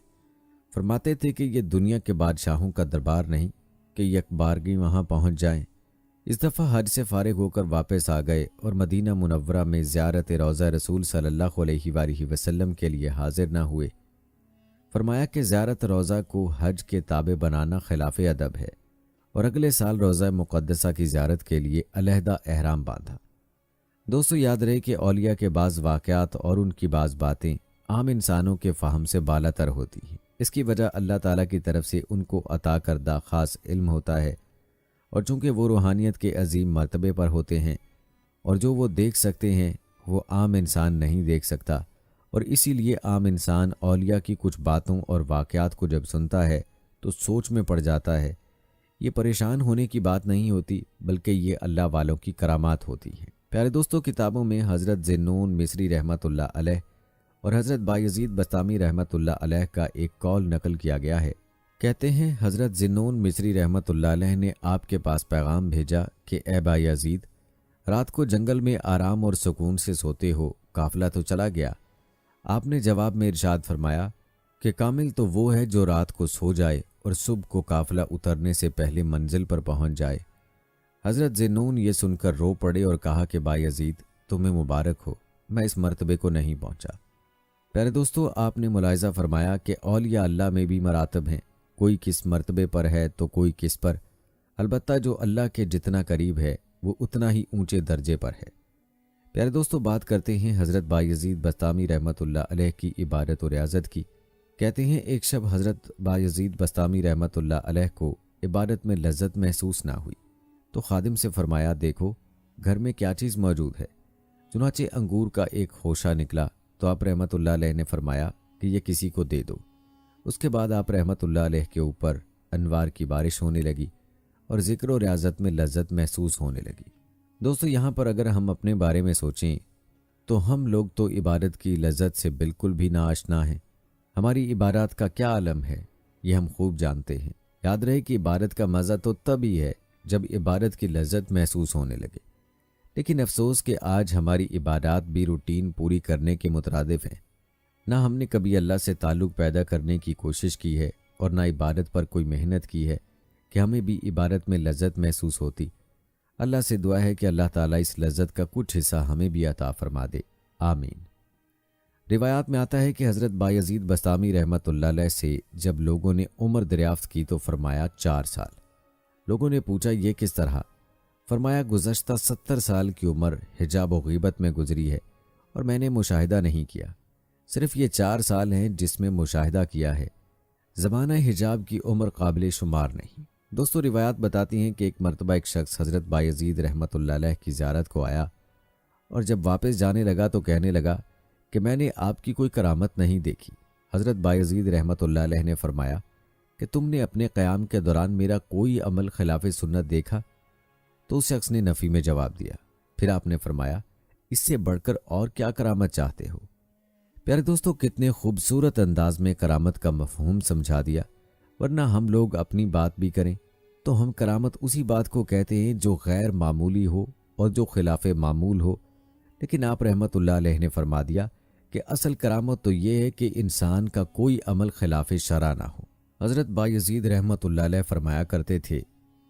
फरमाते थे कि ये दुनिया के बादशाहों का दरबार नहीं कि यकबारगी वहाँ पहुँच जाएं। इस दफ़ा हज से फारिग होकर वापस आ गए और मदीना मुनव्वरा में ज़ियारत रोज़ा रसूल सल्लल्लाहु अलैहि वसल्लम के लिए हाजिर न हुए। फरमाया कि ज़ियारत रोज़ा को हज के ताबे बनाना खिलाफ़े अदब है और अगले साल रोज़ा मुक़द्दसा की ज़ियारत के लिए अलहदा एहराम बांधा। दोस्तों, याद रहे कि औलिया के बाज़ वाक़यात और उनकी बाज़ बातें आम इंसानों के फ़हम से बालातर होती हैं। इसकी वजह अल्लाह ताला की तरफ से उनको अता करदा ख़ास इल्म होता है और चूँकि वो रूहानियत के अजीम मर्तबे पर होते हैं और जो वो देख सकते हैं वो आम इंसान नहीं देख सकता, और इसीलिए आम इंसान औलिया की कुछ बातों और वाक़यात को जब सुनता है तो सोच में पड़ जाता है। ये परेशान होने की बात नहीं होती, बल्कि ये अल्लाह वालों की करामात होती है। प्यारे दोस्तों, किताबों में हज़रत ज़िन्नून मिस्री रहमतुल्लाह अलैह और हज़रत बायज़ीद बस्तामी रहमतुल्लाह अलैह का एक कौल नकल किया गया है کہتے ہیں حضرت ذنون مصری رحمۃ اللہ علیہ نے آپ کے پاس پیغام بھیجا کہ اے بائی یزید، رات کو جنگل میں آرام اور سکون سے سوتے ہو، قافلہ تو چلا گیا؟ آپ نے جواب میں ارشاد فرمایا کہ کامل تو وہ ہے جو رات کو سو جائے اور صبح کو قافلہ اترنے سے پہلے منزل پر پہنچ جائے۔ حضرت ذنون یہ سن کر رو پڑے اور کہا کہ بائی یزید، تمہیں مبارک ہو، میں اس مرتبے کو نہیں پہنچا۔ پیارے دوستو، آپ نے ملاحظہ فرمایا کہ اولیاء اللہ میں بھی مراتب ہیں، کوئی کس مرتبے پر ہے تو کوئی کس پر، البتہ جو اللہ کے جتنا قریب ہے وہ اتنا ہی اونچے درجے پر ہے۔ پیارے دوستو، بات کرتے ہیں حضرت بایزید بسطامی رحمۃ اللہ علیہ کی عبادت و ریاضت کی۔ کہتے ہیں ایک شب حضرت بایزید بسطامی رحمۃ اللہ علیہ کو عبادت میں لذت محسوس نہ ہوئی تو خادم سے فرمایا، دیکھو گھر میں کیا چیز موجود ہے۔ چنانچہ انگور کا ایک خوشہ نکلا تو آپ رحمۃ اللہ علیہ نے فرمایا کہ یہ کسی کو دے دو۔ اس کے بعد آپ رحمۃ اللہ علیہ کے اوپر انوار کی بارش ہونے لگی اور ذکر و ریاضت میں لذت محسوس ہونے لگی۔ دوستو، یہاں پر اگر ہم اپنے بارے میں سوچیں تو ہم لوگ تو عبادت کی لذت سے بالکل بھی ناآشنا ہیں۔ ہماری عبادات کا کیا عالم ہے یہ ہم خوب جانتے ہیں۔ یاد رہے کہ عبادت کا مزہ تو تب ہی ہے جب عبادت کی لذت محسوس ہونے لگے، لیکن افسوس کہ آج ہماری عبادات بھی روٹین پوری کرنے کے مترادف ہیں۔ نہ ہم نے کبھی اللہ سے تعلق پیدا کرنے کی کوشش کی ہے اور نہ عبادت پر کوئی محنت کی ہے کہ ہمیں بھی عبادت میں لذت محسوس ہوتی۔ اللہ سے دعا ہے کہ اللہ تعالیٰ اس لذت کا کچھ حصہ ہمیں بھی عطا فرما دے، آمین۔ روایات میں آتا ہے کہ حضرت بایزید بسطامی رحمۃ اللہ علیہ سے جب لوگوں نے عمر دریافت کی تو فرمایا 4 سال۔ لوگوں نے پوچھا یہ کس طرح؟ فرمایا گزشتہ 70 سال کی عمر حجاب و غیبت میں گزری ہے اور میں نے مشاہدہ نہیں کیا، صرف یہ 4 سال ہیں جس میں مشاہدہ کیا ہے۔ زمانہ حجاب کی عمر قابل شمار نہیں۔ دوستو، روایات بتاتی ہیں کہ ایک مرتبہ ایک شخص حضرت بایزید رحمۃ اللہ علیہ کی زیارت کو آیا اور جب واپس جانے لگا تو کہنے لگا کہ میں نے آپ کی کوئی کرامت نہیں دیکھی۔ حضرت بایزید رحمۃ اللہ علیہ نے فرمایا کہ تم نے اپنے قیام کے دوران میرا کوئی عمل خلاف سنت دیکھا؟ تو اس شخص نے نفی میں جواب دیا۔ پھر آپ نے فرمایا، اس سے بڑھ کر اور کیا کرامت چاہتے ہو؟ پیارے دوستو، کتنے خوبصورت انداز میں کرامت کا مفہوم سمجھا دیا۔ ورنہ ہم لوگ اپنی بات بھی کریں تو ہم کرامت اسی بات کو کہتے ہیں جو غیر معمولی ہو اور جو خلاف معمول ہو، لیکن آپ رحمت اللہ علیہ نے فرما دیا کہ اصل کرامت تو یہ ہے کہ انسان کا کوئی عمل خلاف شرع نہ ہو۔ حضرت بایزید رحمت اللہ علیہ فرمایا کرتے تھے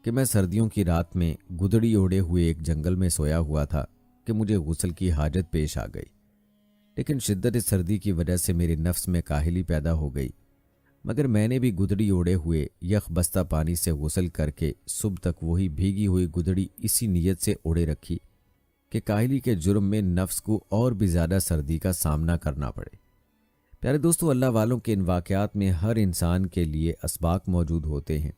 کہ میں سردیوں کی رات میں گدڑی اوڑے ہوئے ایک جنگل میں سویا ہوا تھا کہ مجھے غسل کی حاجت پیش آ گئی، لیکن شدت سردی کی وجہ سے میرے نفس میں کاہلی پیدا ہو گئی، مگر میں نے بھی گدڑی اوڑے ہوئے یخ بستہ پانی سے غسل کر کے صبح تک وہی بھیگی ہوئی گدڑی اسی نیت سے اوڑے رکھی کہ کاہلی کے جرم میں نفس کو اور بھی زیادہ سردی کا سامنا کرنا پڑے۔ پیارے دوستو، اللہ والوں کے ان واقعات میں ہر انسان کے لیے اسباق موجود ہوتے ہیں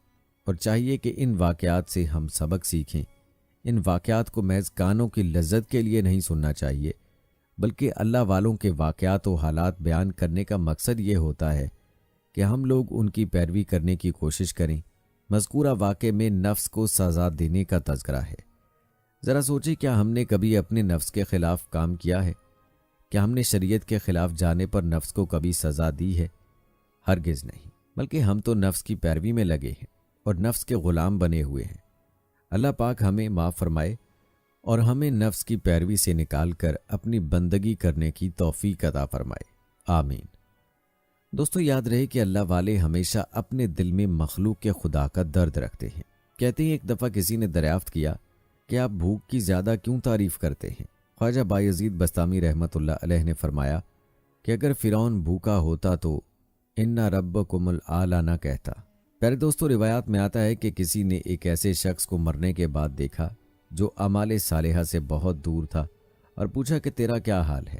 اور چاہیے کہ ان واقعات سے ہم سبق سیکھیں۔ ان واقعات کو محض کانوں کی لذت کے لیے نہیں سننا چاہیے، بلکہ اللہ والوں کے واقعات و حالات بیان کرنے کا مقصد یہ ہوتا ہے کہ ہم لوگ ان کی پیروی کرنے کی کوشش کریں۔ مذکورہ واقعے میں نفس کو سزا دینے کا تذکرہ ہے۔ ذرا سوچیں، کیا ہم نے کبھی اپنے نفس کے خلاف کام کیا ہے؟ کیا ہم نے شریعت کے خلاف جانے پر نفس کو کبھی سزا دی ہے؟ ہرگز نہیں، بلکہ ہم تو نفس کی پیروی میں لگے ہیں اور نفس کے غلام بنے ہوئے ہیں۔ اللہ پاک ہمیں معاف فرمائے اور ہمیں نفس کی پیروی سے نکال کر اپنی بندگی کرنے کی توفیق عطا فرمائے، آمین۔ دوستو، یاد رہے کہ اللہ والے ہمیشہ اپنے دل میں مخلوق کے خدا کا درد رکھتے ہیں۔ کہتے ہیں ایک دفعہ کسی نے دریافت کیا کہ آپ بھوک کی زیادہ کیوں تعریف کرتے ہیں؟ خواجہ بایزید بسطامی رحمۃ اللہ علیہ نے فرمایا کہ اگر فرعون بھوکا ہوتا تو ان ربکم الاعلی نہ کہتا۔ پیارے دوستو، روایات میں آتا ہے کہ کسی نے ایک ایسے شخص کو مرنے کے بعد دیکھا جو اعمال صالحہ سے بہت دور تھا اور پوچھا کہ تیرا کیا حال ہے؟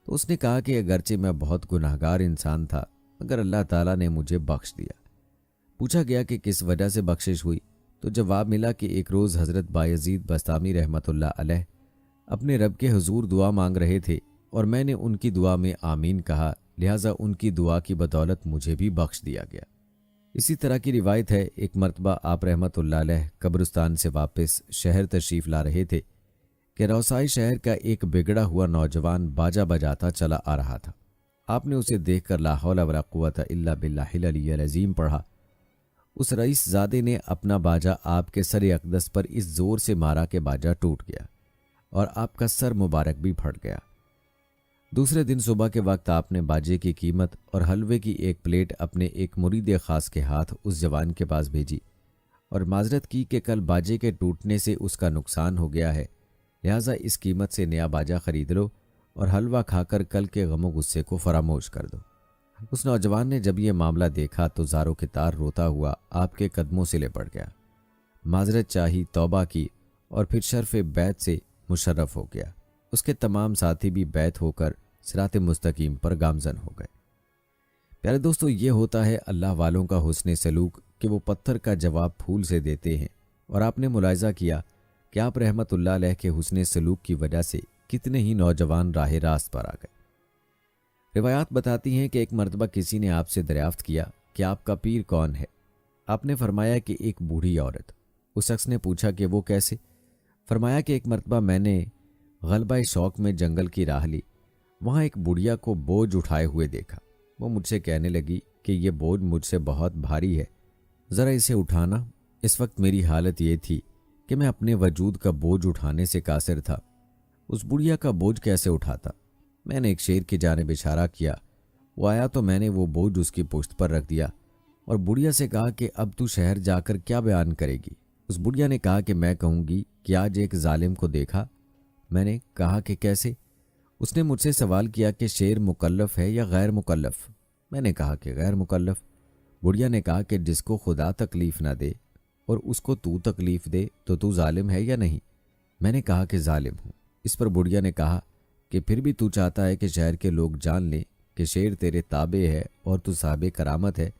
تو اس نے کہا کہ اگرچہ میں بہت گناہگار انسان تھا مگر اللہ تعالیٰ نے مجھے بخش دیا۔ پوچھا گیا کہ کس وجہ سے بخشش ہوئی تو جواب ملا کہ ایک روز حضرت بایزید بسطامی رحمۃ اللہ علیہ اپنے رب کے حضور دعا مانگ رہے تھے اور میں نے ان کی دعا میں آمین کہا، لہٰذا ان کی دعا کی بدولت مجھے بھی بخش دیا گیا۔ اسی طرح کی روایت ہے، ایک مرتبہ آپ رحمۃ اللہ علیہ قبرستان سے واپس شہر تشریف لا رہے تھے کہ روسائی شہر کا ایک بگڑا ہوا نوجوان باجا بجاتا چلا آ رہا تھا۔ آپ نے اسے دیکھ کر لا حول ولا قوت الا باللہ العلی العظیم پڑھا उस रईस ज़ादे ने अपना बाजा आपके सर अक़दस पर इस जोर से मारा कि बाजा टूट गया और आपका सर मुबारक भी फट गया। दूसरे दिन सुबह के वक्त आपने बाजे की कीमत और हलवे की एक प्लेट अपने एक मुरीद खास के हाथ उस जवान के पास भेजी और माजरत की कि कल बाजे के टूटने से उसका नुकसान हो गया है, लिहाजा इस कीमत से नया बाजा खरीद लो और हलवा खाकर कल के गमो गुस्से को फरामोश कर दो। उस नौजवान ने जब ये मामला देखा तो ज़ारों के तार रोता हुआ आपके कदमों से लिपट गया, माजरत चाही, तौबा की और फिर शर्फ़ बैत से मुशर्रफ हो गया। उसके तमाम साथी भी बैत होकर सिरात मुस्तकीम पर गामजन हो गए। प्यारे दोस्तों, ये होता है अल्लाह वालों का हुस्न सलूक कि वो पत्थर का जवाब फूल से देते हैं। और आपने मुलाहिज़ा किया कि आप रहमतुल्लाह अलैह के हुस्न सलूक की वजह से कितने ही नौजवान राह रास्त पर आ गए। रिवायात बताती हैं कि एक मर्तबा किसी ने आपसे दरियाफ्त किया कि आपका पीर कौन है। आपने फरमाया कि एक बूढ़ी औरत। उस शख्स ने पूछा कि वो कैसे? फरमाया कि एक मर्तबा मैंने गलबा शौक में जंगल की राह ली, वहाँ एक बुढ़िया को बोझ उठाए हुए देखा। वो मुझसे कहने लगी कि ये बोझ मुझसे बहुत भारी है, ज़रा इसे उठाना। इस वक्त मेरी हालत ये थी कि मैं अपने वजूद का बोझ उठाने से कासिर था। उस बुढ़िया का बोझ कैसे उठाता? मैंने एक शेर की जानिब इशारा किया, वो आया तो मैंने वो बोझ उसकी पुश्त पर रख दिया और बुढ़िया से कहा कि अब तू शहर जाकर क्या बयान करेगी? उस बुढ़िया ने कहा कि मैं कहूँगी कि आज एक जालिम को देखा। मैंने कहा कि कैसे? उसने मुझसे सवाल किया कि शेर मुकल्लफ है या गैर मुकल्लफ? मैंने कहा कि गैर मुकल्लफ। बुढ़िया ने कहा कि जिसको खुदा तकलीफ़ ना दे और उसको तू तकलीफ़ दे तो तू जालिम है या नहीं? मैंने कहा कि जालिम हूँ। इस पर बुढ़िया ने कहा कि फिर भी तू चाहता है कि शहर के लोग जान लें कि शेर तेरे ताबे है और तू साहिब करामत है।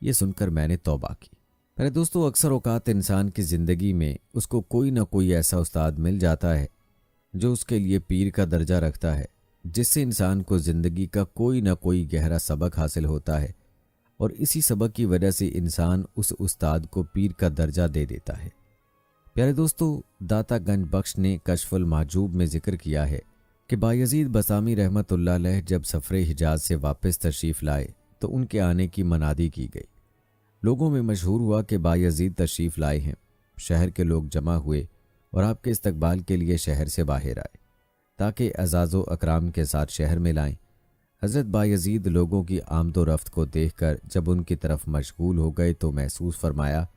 ये सुनकर मैंने तौबा की। मेरे दोस्तों, अक्सर औकात इंसान की ज़िंदगी में उसको कोई ना कोई ऐसा उस्ताद मिल जाता है जो उसके लिए पीर का दर्जा रखता है, जिससे इंसान को ज़िंदगी का कोई ना कोई गहरा सबक हासिल होता है और इसी सबक की वजह से इंसान उस उस्ताद को पीर का दर्जा दे देता है। प्यारे दोस्तों, दाता गंज बख्श ने कशफुल महजूब में जिक्र किया है कि बायजीद बस्तामी रहमतुल्लाह अलैह जब सफ़रे हिजाज से वापस तशरीफ़ लाए तो उनके आने की मनादी की गई। लोगों में मशहूर हुआ कि बायजीद तशरीफ़ लाए हैं। शहर के लोग जमा हुए और आपके इस्तकबाल के लिए शहर से बाहर आए ताकि अज़ाज़ो अकराम के साथ शहर में लाएं। हज़रत बायजीद लोगों की आमदो रफ्त को देखकर जब उनकी तरफ मशगूल हो गए तो महसूस फरमाया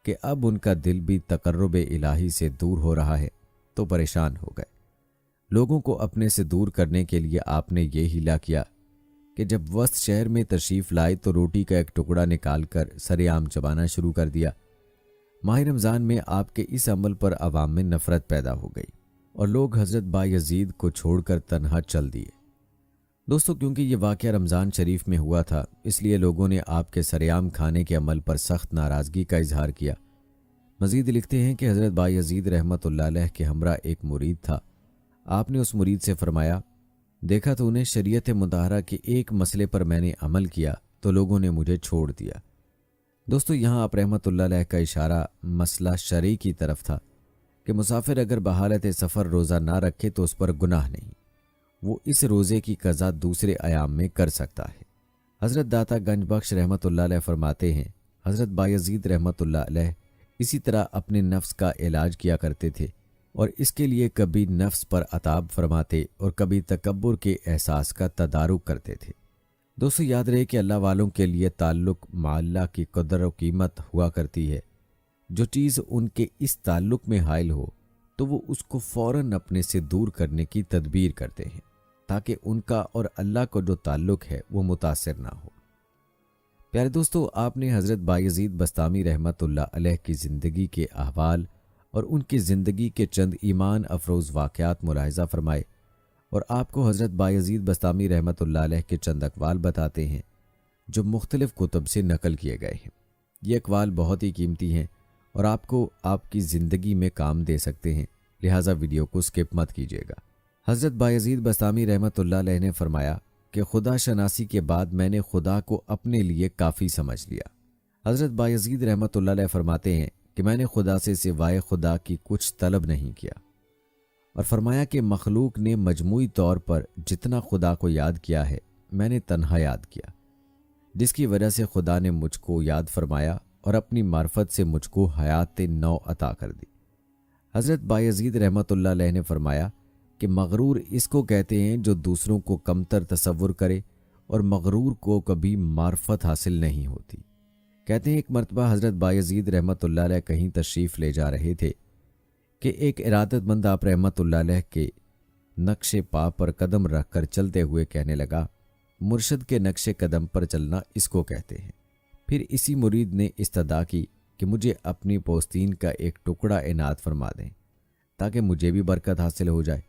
कि अब उनका दिल भी तकर्रुब इलाही से दूर हो रहा है, तो परेशान हो गए। लोगों को अपने से दूर करने के लिए आपने ये हीला किया कि जब वस्त शहर में तशरीफ़ लाए तो रोटी का एक टुकड़ा निकालकर सरेआम चबाना शुरू कर दिया। माह रमज़ान में आपके इस अमल पर अवाम में नफ़रत पैदा हो गई और लोग हज़रत बायजीद को छोड़कर तन्हा चल दिए। दोस्तों, क्योंकि ये वाक़या रमज़ान शरीफ में हुआ था, इसलिए लोगों ने आपके सरेआम खाने के अमल पर सख्त नाराज़गी का इजहार किया। मज़ीद लिखते हैं कि हज़रत बायजीद रहमतुल्लाह अलैह के हमरा एक मुरीद था। आपने उस मुरीद से फरमाया, देखा तो उन्हें शरीयत मुताहरा के एक मसले पर मैंने अमल किया तो लोगों ने मुझे छोड़ दिया। दोस्तों, यहाँ आप रहमतुल्लाह अलैह का इशारा मसला शरई की तरफ था कि मुसाफिर अगर बहालत सफ़र रोज़ा ना रखे तो उस पर गुनाह नहीं, वो इस रोज़े की कज़ा दूसरे अयाम में कर सकता है। हज़रत दाता गंज बख्श रहमतुल्लाह अलैह फरमाते हैं, हज़रत बायजीद रहमतुल्लाह अलैह इसी तरह अपने नफ्स का इलाज किया करते थे और इसके लिए कभी नफ्स पर अताब फरमाते और कभी तकब्बुर के एहसास का तदारुक करते थे। दोस्तों, याद रहे कि अल्लाह वालों के लिए ताल्लुक़ मा अल्लाह की कदर और कीमत हुआ करती है। जो चीज़ उनके इस ताल्लुक़ में हाइल हो तो वो उसको फ़ौरन अपने से दूर करने की तदबीर करते हैं ताकि उनका और अल्लाह को जो ताल्लुक़ है वो मुतासिर ना हो। प्यारे दोस्तों, आपने हज़रत बायजीद बस्तामी रहमतुल्लाह अलैह की ज़िंदगी के अहवाल और उनकी ज़िंदगी के चंद ईमान अफरोज़ वाक़यात मुलाहिज़ा फरमाए और आपको हज़रत बायजीद बस्तामी रहमतुल्लाह अलैह के चंद अक़वाल बताते हैं जो मुख्तलिफ़ कुतुब से नकल किए गए हैं। ये अक़वाल बहुत ही कीमती हैं और आपको आपकी ज़िंदगी में काम दे सकते हैं, लिहाजा वीडियो को स्किप मत कीजिएगा। हज़रत बायजीद बस्तामी रहमतुल्लाह अलैह ने फरमाया कि खुदा शनासी के बाद मैंने खुदा को अपने लिए काफ़ी समझ लिया। हज़रत बायजीद रहमतुल्लाह अलैह फरमाते हैं कि मैंने खुदा से सिवाय खुदा की कुछ तलब नहीं किया और फरमाया कि मखलूक ने मजमूई तौर पर जितना खुदा को याद किया है मैंने तन्हा याद किया, जिसकी वजह से खुदा ने मुझको याद फरमाया और अपनी मार्फत से मुझको हयात नौ अता कर दी। हज़रत बायज़ीद रहमतुल्लाह अलैह ने फरमाया कि मगरूर इसको कहते हैं जो दूसरों को कमतर तसव्वुर करे, और मगरूर को कभी मार्फत हासिल नहीं होती। कहते हैं एक मरतबा हज़रत बायज़ीद रहमतुल्लाह अलैह कहीं तशरीफ़ ले जा रहे थे कि एक इरादतमंद आप रहमतुल्लाह अलैह के नक्शे पा पर कदम रख कर चलते हुए कहने लगा, मुर्शद के नक्शे कदम पर चलना इसको कहते हैं। फिर इसी मुरीद ने इस्तदा की कि मुझे अपनी पोस्तीन का एक टुकड़ा इनात फरमा दें ताकि मुझे भी बरकत हासिल हो जाए।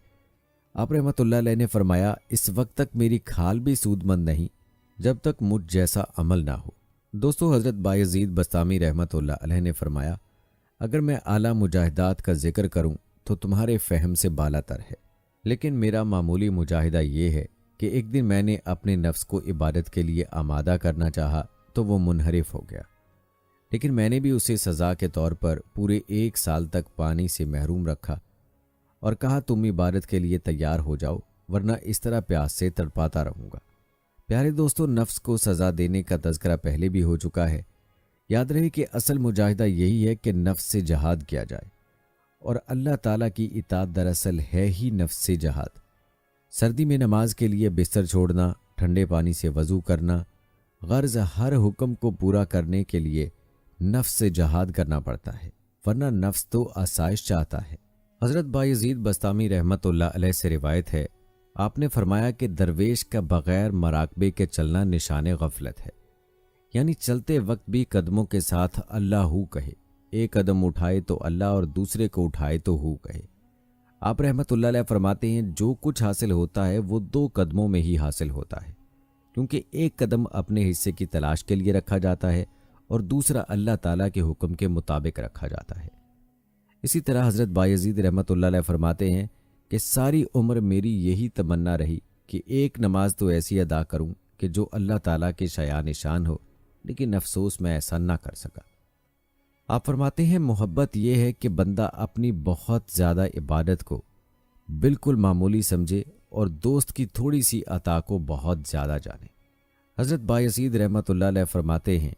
आप रहमतुल्लाह अलैह ने फरमाया, इस वक्त तक मेरी खाल भी सूदमंद नहीं जब तक मुझ जैसा अमल ना हो। दोस्तों, हज़रत बायज़ीद बस्तामी रहमतुल्लाह अलैह ने फरमाया, अगर मैं आला मुजाहिदात का जिक्र करूं तो तुम्हारे फहम से बालातर है, लेकिन मेरा मामूली मुजाहिदा ये है कि एक दिन मैंने अपने नफ्स को इबादत के लिए आमादा करना चाहा तो वो मुनहरिफ हो गया, लेकिन मैंने भी उसे सज़ा के तौर पर पूरे 1 साल तक पानी से महरूम रखा और कहा तुम इबादत के लिए तैयार हो जाओ, वरना इस तरह प्यास से तड़पाता रहूँगा। प्यारे दोस्तों, नफ्स को सज़ा देने का तज़किरा पहले भी हो चुका है। याद रहे कि असल मुजाहिदा यही है कि नफ्स से जहाद किया जाए, और अल्लाह ताला की इताअत दरअसल है ही नफ्स से जहाद। सर्दी में नमाज के लिए बिस्तर छोड़ना, ठंडे पानी से वज़ू करना, गर्ज हर हुक्म को पूरा करने के लिए नफ्स से जहाद करना पड़ता है, वरना नफ्स तो आसाइश चाहता है। हज़रत बायज़ीद बस्तामी रहमतुल्लाह अलैह से रिवायत है, आपने फरमाया कि दरवेश का बग़ैर मराकबे के चलना निशाने गफलत है, यानी चलते वक्त भी कदमों के साथ अल्लाह हू कहे, एक कदम उठाए तो अल्लाह और दूसरे को उठाए तो हू कहे। आप रहमतुल्लाह अलैह फरमाते हैं, जो कुछ हासिल होता है वो 2 कदमों में ही हासिल होता है, क्योंकि एक कदम अपने हिस्से की तलाश के लिए रखा जाता है और दूसरा अल्लाह ताला के हुक्म के मुताबिक रखा जाता है। इसी तरह हज़रत बायज़ीद रहमतुल्लाह अलैह फरमाते हैं कि सारी उम्र मेरी यही तमन्ना रही कि एक नमाज तो ऐसी अदा करूं कि जो अल्लाह ताला के शाया निशान हो, लेकिन अफसोस मैं ऐसा ना कर सका। आप फरमाते हैं मोहब्बत यह है कि बंदा अपनी बहुत ज़्यादा इबादत को बिल्कुल मामूली समझे और दोस्त की थोड़ी सी अता को बहुत ज़्यादा जाने। हज़रत बायज़ीद रहमतुल्लाह अलैह फरमाते हैं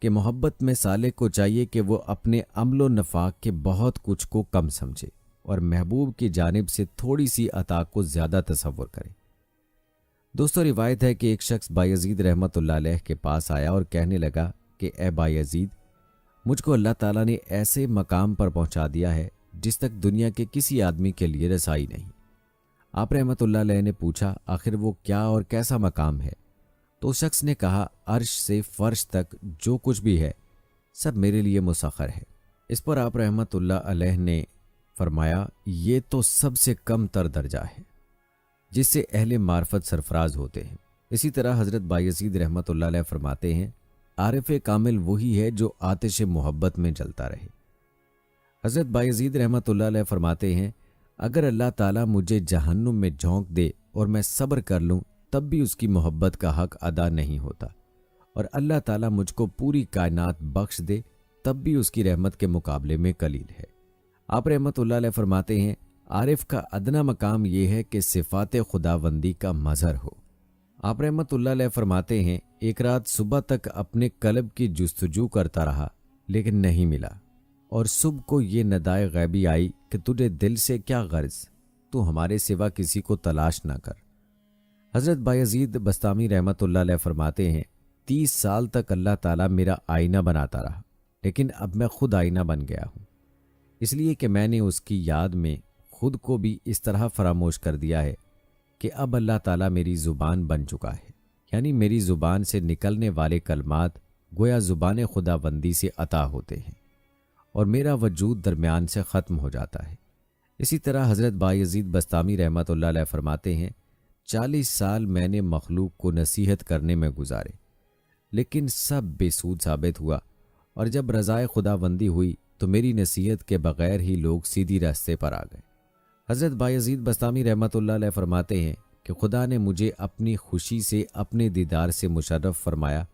कि मोहब्बत में साले को चाहिए कि वो अपने अमलो नफाक के बहुत कुछ को कम समझे और महबूब की जानिब से थोड़ी सी अता को ज़्यादा तसव्वुर करे। दोस्तों, रिवायत है कि एक शख्स बायज़ीद रहमतुल्लाह अलैह के पास आया और कहने लगा कि ए बायज़ीद, मुझको अल्लाह ताला ने ऐसे मकाम पर पहुंचा दिया है जिस तक दुनिया के किसी आदमी के लिए रसाई नहीं। आप रहमतुल्लाह अलैह ने पूछा, आखिर वो क्या और कैसा मकाम है? तो शख्स ने कहा, अर्श से फर्श तक जो कुछ भी है सब मेरे लिए मुसख्खर है। इस पर आप रहमतुल्लाह अलैह ने फरमाया, ये तो सबसे कम तर दर्जा है जिससे अहले मार्फत सरफराज होते हैं। इसी तरह हज़रत बायज़ीद रहमतुल्लाह अलैह फरमाते हैं, आरिफ कामिल वही है जो आतिश मोहब्बत में जलता रहे। हज़रत बायज़ीद रहमतुल्लाह अलैह फरमाते हैं, अगर अल्लाह ताला मुझे जहन्नुम में झोंक दे और मैं सब्र कर लूँ तब भी उसकी मोहब्बत का हक अदा नहीं होता, और अल्लाह ताला मुझको पूरी कायनात बख्श दे तब भी उसकी रहमत के मुकाबले में कलील है। आप रहमतुल्लाह अलैह फरमाते हैं, आरिफ का अदना मकाम यह है कि सिफ़ात खुदावंदी का मज़हर हो। आप रहमतुल्लाह अलैह फरमाते हैं, एक रात सुबह तक अपने कल्ब की जुस्तजू करता रहा लेकिन नहीं मिला, और सुबह को ये नदाए गैबी आई कि तुझे दिल से क्या गर्ज, तू हमारे सिवा किसी को तलाश ना कर। हज़रत बायज़ीद बस्तामी रहमतुल्लाह अलैह फरमाते हैं, 30 साल तक अल्लाह ताला मेरा आईना बनाता रहा, लेकिन अब मैं खुद आईना बन गया हूँ, इसलिए कि मैंने उसकी याद में खुद को भी इस तरह फरामोश कर दिया है कि अब अल्लाह ताला मेरी ज़ुबान बन चुका है, यानी मेरी ज़ुबान से निकलने वाले कलमात गोया ज़ुबान खुदाबंदी से अता होते हैं और मेरा वजूद दरमियान से ख़त्म हो जाता है। इसी तरह हज़रत बायज़ीद बस्तामी रहमतुल्लाह अलैह फरमाते हैं, 40 साल मैंने मखलूक को नसीहत करने में गुजारे, लेकिन सब बेसूद साबित हुआ, और जब रज़ाए खुदाबंदी हुई तो मेरी नसीहत के बग़ैर ही लोग सीधी रास्ते पर आ गए। हज़रत बायज़ीद बस्तामी रहमतुल्लाह अलैह फरमाते हैं कि खुदा ने मुझे अपनी खुशी से अपने दीदार से मुशर्रफ फरमाया,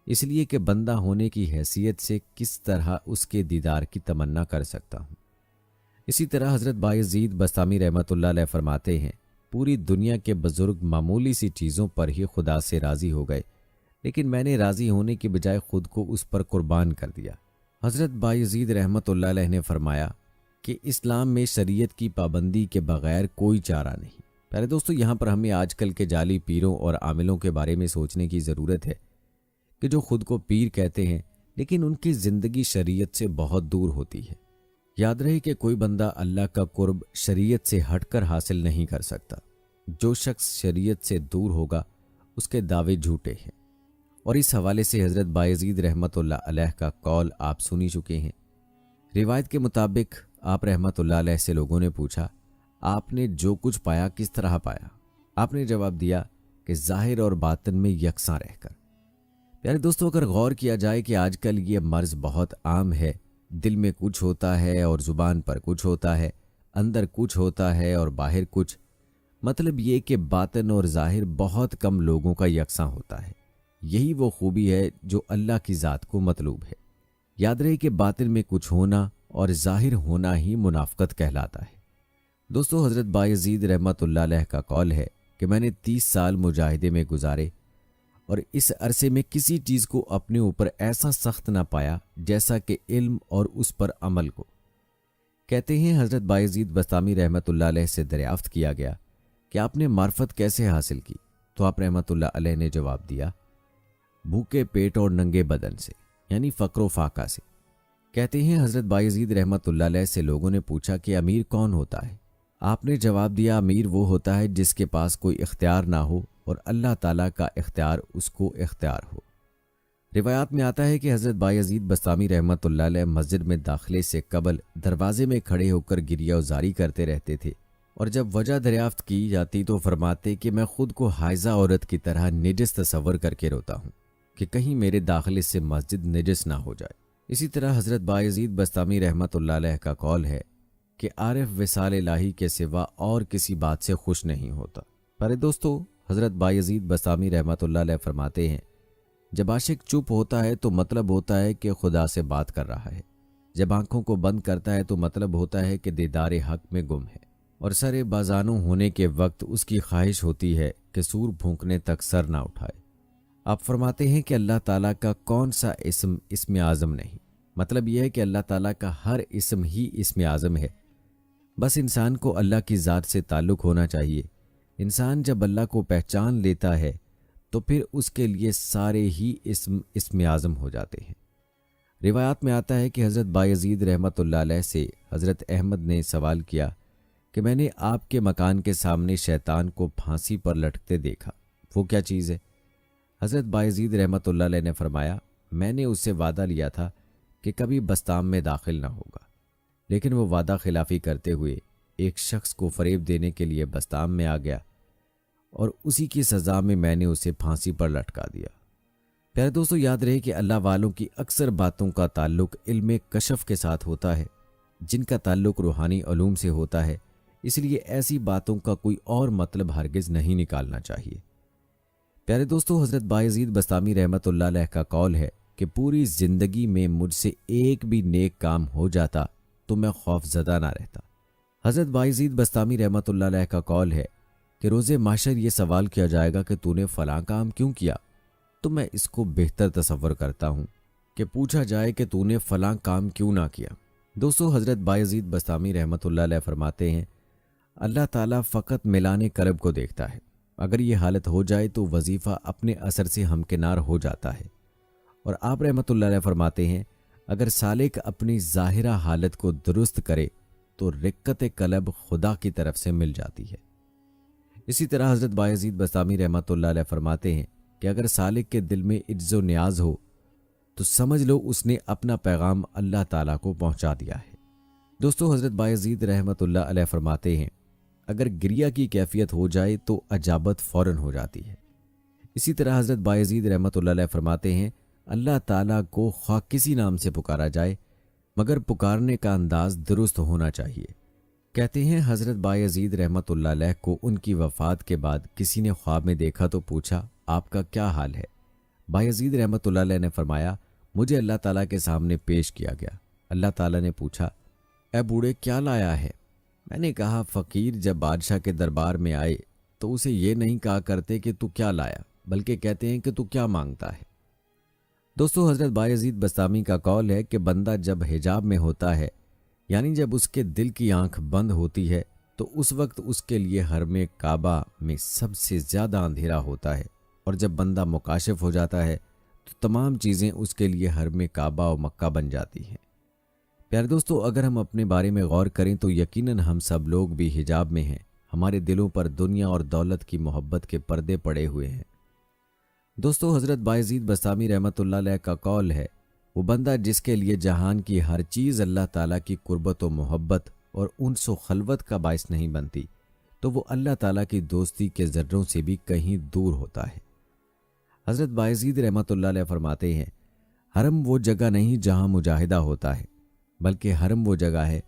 इसलिए कि बंदा होने की हैसियत से किस तरह उसके दीदार की तमन्ना कर सकता हूँ। इसी तरह हज़रत बायज़ीद बस्तामी रहमतुल्लाह अलैह फरमाते हैं, पूरी दुनिया के बुज़ुर्ग मामूली सी चीज़ों पर ही खुदा से राज़ी हो गए, لیکن میں نے راضی ہونے کے بجائے خود کو اس پر قربان کر دیا۔ حضرت بایزید رحمۃ اللہ علیہ نے فرمایا کہ اسلام میں شریعت کی پابندی کے بغیر کوئی چارہ نہیں۔ پیارے دوستو، یہاں پر ہمیں آج کل کے جعلی پیروں اور عاملوں کے بارے میں سوچنے کی ضرورت ہے کہ جو خود کو پیر کہتے ہیں لیکن ان کی زندگی شریعت سے بہت دور ہوتی ہے۔ یاد رہے کہ کوئی بندہ اللہ کا قرب شریعت سے ہٹ کر حاصل نہیں کر سکتا۔ جو شخص شریعت سے دور ہوگا اس کے دعوے جھوٹے ہیں، اور اس حوالے سے حضرت بایزید رحمۃ اللہ علیہ کا قول آپ سنی چکے ہیں۔ روایت کے مطابق آپ رحمۃ اللہ علیہ سے لوگوں نے پوچھا، آپ نے جو کچھ پایا کس طرح پایا؟ آپ نے جواب دیا کہ ظاہر اور باطن میں یکساں رہ کر۔ پیارے دوستو، اگر غور کیا جائے کہ آج کل یہ مرض بہت عام ہے، دل میں کچھ ہوتا ہے اور زبان پر کچھ ہوتا ہے، اندر کچھ ہوتا ہے اور باہر کچھ، مطلب یہ کہ باطن اور ظاہر بہت کم لوگوں کا یکساں ہوتا ہے۔ یہی وہ خوبی ہے جو اللہ کی ذات کو مطلوب ہے۔ یاد رہے کہ باطن میں کچھ ہونا اور ظاہر ہونا ہی منافقت کہلاتا ہے۔ دوستو، حضرت بایزید رحمۃ اللہ علیہ کا قول ہے کہ میں نے 30 سال مجاہدے میں گزارے اور اس عرصے میں کسی چیز کو اپنے اوپر ایسا سخت نہ پایا جیسا کہ علم اور اس پر عمل کو۔ کہتے ہیں حضرت بایزید بسطامی رحمۃ اللہ علیہ سے دریافت کیا گیا کہ آپ نے معرفت کیسے حاصل کی؟ تو آپ رحمۃ اللہ علیہ نے جواب دیا، بھوکے پیٹ اور ننگے بدن سے، یعنی فقر و فاقہ سے۔ کہتے ہیں حضرت بایزید رحمۃ اللہ علیہ سے لوگوں نے پوچھا کہ امیر کون ہوتا ہے؟ آپ نے جواب دیا، امیر وہ ہوتا ہے جس کے پاس کوئی اختیار نہ ہو اور اللہ تعالیٰ کا اختیار اس کو اختیار ہو۔ روایات میں آتا ہے کہ حضرت بایزید بسطامی رحمۃ اللہ علیہ مسجد میں داخلے سے قبل دروازے میں کھڑے ہو کر گریہ وزاری کرتے رہتے تھے، اور جب وجہ دریافت کی جاتی تو فرماتے کہ میں خود کو حائضہ عورت کی طرح نجس تصور کر کے روتا ہوں کہ کہیں میرے داخلے سے مسجد نجس نہ ہو جائے۔ اسی طرح حضرت بایزید بسطامی رحمۃ اللہ علیہ کا قول ہے کہ عارف وصال الہی کے سوا اور کسی بات سے خوش نہیں ہوتا۔ پر دوستو، حضرت بایزید بسطامی رحمۃ اللہ علیہ فرماتے ہیں، جب عاشق چپ ہوتا ہے تو مطلب ہوتا ہے کہ خدا سے بات کر رہا ہے، جب آنکھوں کو بند کرتا ہے تو مطلب ہوتا ہے کہ دیدار حق میں گم ہے، اور سر بازانو ہونے کے وقت اس کی خواہش ہوتی ہے کہ سور پھونکنے تک سر نہ اٹھائے۔ آپ فرماتے ہیں کہ اللہ تعالیٰ کا کون سا اسم اعظم نہیں؟ مطلب یہ ہے کہ اللہ تعالیٰ کا ہر اسم ہی اسم اعظم ہے، بس انسان کو اللہ کی ذات سے تعلق ہونا چاہیے۔ انسان جب اللہ کو پہچان لیتا ہے تو پھر اس کے لیے سارے ہی اسم اعظم ہو جاتے ہیں۔ روایات میں آتا ہے کہ حضرت بایزید رحمۃ اللہ علیہ سے حضرت احمد نے سوال کیا کہ میں نے آپ کے مکان کے سامنے شیطان کو پھانسی پر لٹکتے دیکھا، وہ کیا چیز ہے؟ حضرت بایزید رحمۃ اللہ علیہ نے فرمایا، میں نے اس سے وعدہ لیا تھا کہ کبھی بستام میں داخل نہ ہوگا، لیکن وہ وعدہ خلافی کرتے ہوئے ایک شخص کو فریب دینے کے لیے بستام میں آ گیا، اور اسی کی سزا میں نے اسے پھانسی پر لٹکا دیا۔ پیارے دوستو، یاد رہے کہ اللہ والوں کی اکثر باتوں کا تعلق علم کشف کے ساتھ ہوتا ہے، جن کا تعلق روحانی علوم سے ہوتا ہے، اس لیے ایسی باتوں کا کوئی اور مطلب ہرگز نہیں نکالنا چاہیے۔ پیارے دوستو، حضرت بایزید بسطامی رحمۃ اللہ علیہ کا قول ہے کہ پوری زندگی میں مجھ سے ایک بھی نیک کام ہو جاتا تو میں خوف زدہ نہ رہتا۔ حضرت بایزید بسطامی رحمۃ اللہ علیہ کا قول ہے کہ روز محشر یہ سوال کیا جائے گا کہ تو نے فلاں کام کیوں کیا، تو میں اس کو بہتر تصور کرتا ہوں کہ پوچھا جائے کہ تو نے فلاں کام کیوں نہ کیا۔ دوستو، حضرت بایزید بسطامی رحمۃ اللہ علیہ فرماتے ہیں، اللہ تعالیٰ فقط میلان قلب کو دیکھتا ہے، اگر یہ حالت ہو جائے تو وظیفہ اپنے اثر سے ہمکنار ہو جاتا ہے۔ اور آپ رحمۃ اللہ علیہ فرماتے ہیں، اگر سالک اپنی ظاہرہ حالت کو درست کرے تو رقت قلب خدا کی طرف سے مل جاتی ہے۔ اسی طرح حضرت بایزید بسطامی رحمۃ اللہ علیہ فرماتے ہیں کہ اگر سالک کے دل میں عجز و نیاز ہو تو سمجھ لو اس نے اپنا پیغام اللہ تعالیٰ کو پہنچا دیا ہے۔ دوستو، حضرت بایزید رحمۃ اللہ علیہ فرماتے ہیں، اگر گریہ کی کیفیت ہو جائے تو اجابت فوراً ہو جاتی ہے۔ اسی طرح حضرت بایزید رحمۃ اللہ علیہ فرماتے ہیں، اللہ تعالیٰ کو خواہ کسی نام سے پکارا جائے مگر پکارنے کا انداز درست ہونا چاہیے۔ کہتے ہیں حضرت بایزید رحمۃ اللہ علیہ کو ان کی وفات کے بعد کسی نے خواب میں دیکھا تو پوچھا، آپ کا کیا حال ہے؟ بایزید رحمۃ اللہ علیہ نے فرمایا، مجھے اللہ تعالیٰ کے سامنے پیش کیا گیا۔ اللہ تعالیٰ نے پوچھا، اے بوڑھے کیا لایا ہے؟ میں نے کہا، فقیر جب بادشاہ کے دربار میں آئے تو اسے یہ نہیں کہا کرتے کہ تو کیا لایا، बल्कि कहते हैं कि तू क्या मांगता है। दोस्तों, हज़रत बायज़ीद बस्तामी का कौल है कि बंदा जब हिजाब में होता है, यानी जब उसके दिल की आंख बंद होती है, तो उस वक्त उसके लिए हरम काबा में सबसे ज़्यादा अंधेरा होता है, और जब बंदा मुकाशिफ हो जाता है तो तमाम चीज़ें उसके लिए हरम काबा और मक्का बन जाती हैं। प्यारे दोस्तों, अगर हम अपने बारे में गौर करें तो यकीनन हम सब लोग भी हिजाब में हैं। हमारे दिलों पर दुनिया और दौलत की मोहब्बत के पर्दे पड़े हुए हैं। दोस्तों, हज़रत बायज़ीद बस्तामी रहमतुल्लाह अलैह का कौल है, वो बंदा जिसके लिए जहान की हर चीज़ अल्लाह ताला की कुर्बत व मोहब्बत और उनसो खलवत का बायस नहीं बनती, तो वो अल्लाह ताला की दोस्ती के ज़र्रों से भी कहीं दूर होता है। हज़रत बायज़ीद रहमतुल्लाह अलैह फरमाते हैं, हरम वो जगह नहीं जहाँ मुजाहिदा होता है, बल्कि हरम वो जगह है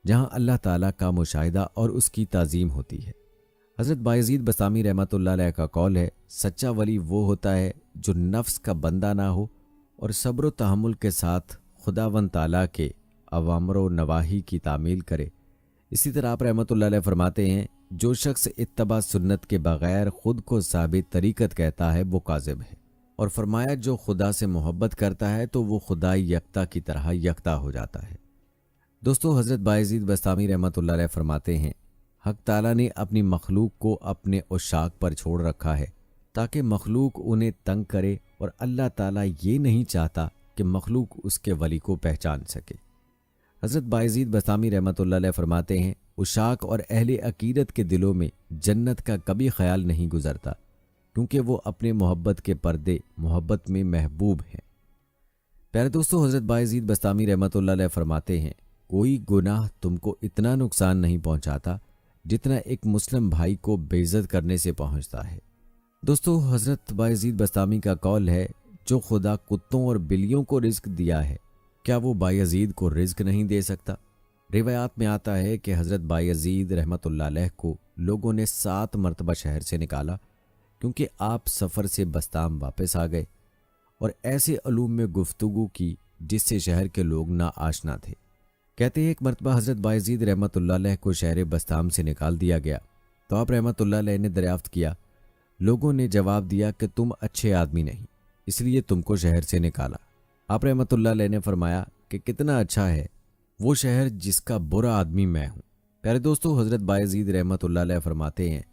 जहाँ अल्लाह ताला का मुशाहिदा और उसकी ताज़ीम होती है। हज़रत बायज़ीद बस्तामी रहमतुल्लाह अलैह का कौल है, सच्चा वली वो होता है जो नफ्स का बंदा ना हो और सब्र व तहम्मुल के साथ खुदावंद ताला के अवामर व नवाही की तामील करे। इसी तरह आप रहमतुल्लाह अलैह फरमाते हैं, जो शख्स इत्तबा सुन्नत के बग़ैर खुद को साबित तरीक़त कहता है वो काज़िब है। और फरमाया, जो खुदा से मोहब्बत करता है तो वो खुदाई यकता की तरह यकता हो जाता है। दोस्तों, हज़रत बायज़ीद बस्तामी रहमतुल्लाह अलैह फरमाते हैं, हक ताला ने अपनी मखलूक को अपने उशाक पर छोड़ रखा है ताकि मखलूक उन्हें तंग करे, और अल्लाह ताला ये नहीं चाहता कि मखलूक उसके वली को पहचान सके। हज़रत बायज़ीद बस्तामी रहमतुल्लाह अलैह फरमाते हैं, उशाक और अहले अकीदत के दिलों में जन्नत का कभी ख्याल नहीं गुजरता, क्योंकि वो अपने मोहब्बत के पर्दे मोहब्बत में महबूब हैं। प्यारे दोस्तों, हज़रत बायज़ीद बस्तामी रहमतुल्लाह अलैह फरमाते हैं, कोई गुनाह तुमको इतना नुकसान नहीं पहुंचाता जितना एक मुस्लिम भाई को बेइज्जत करने से पहुंचता है। दोस्तों, हज़रत बायज़ीद बस्तामी का कौल है, जो खुदा कुत्तों और बिल्लियों को रिज़्क दिया है, क्या वो बायज़ीद को रिज़्क नहीं दे सकता? रिवायात में आता है कि हज़रत बायज़ीद रहमतुल्लाह अलैह को लोगों ने 7 मरतबा शहर से निकाला, क्योंकि आप सफ़र से बस्ताम वापस आ गए और ऐसे अलूम में गुफ्तगू की जिससे शहर के लोग ना आशना थे। कहते हैं, एक मरतबा हज़रत बायज़ीद रहमतुल्लाह अलैह को शहर बस्ताम से निकाल दिया गया, तो आप रहमतुल्लाह अलैह ने दरियाफ्त किया। लोगों ने जवाब दिया कि तुम अच्छे आदमी नहीं, इसलिए तुमको शहर से निकाला। आप रहमतुल्लाह अलैह ने फरमाया कि कितना अच्छा है वो शहर जिसका बुरा आदमी मैं हूँ। प्यारे दोस्तों, हज़रत बायज़ीद रहमतुल्लाह अलैह फरमाते हैं,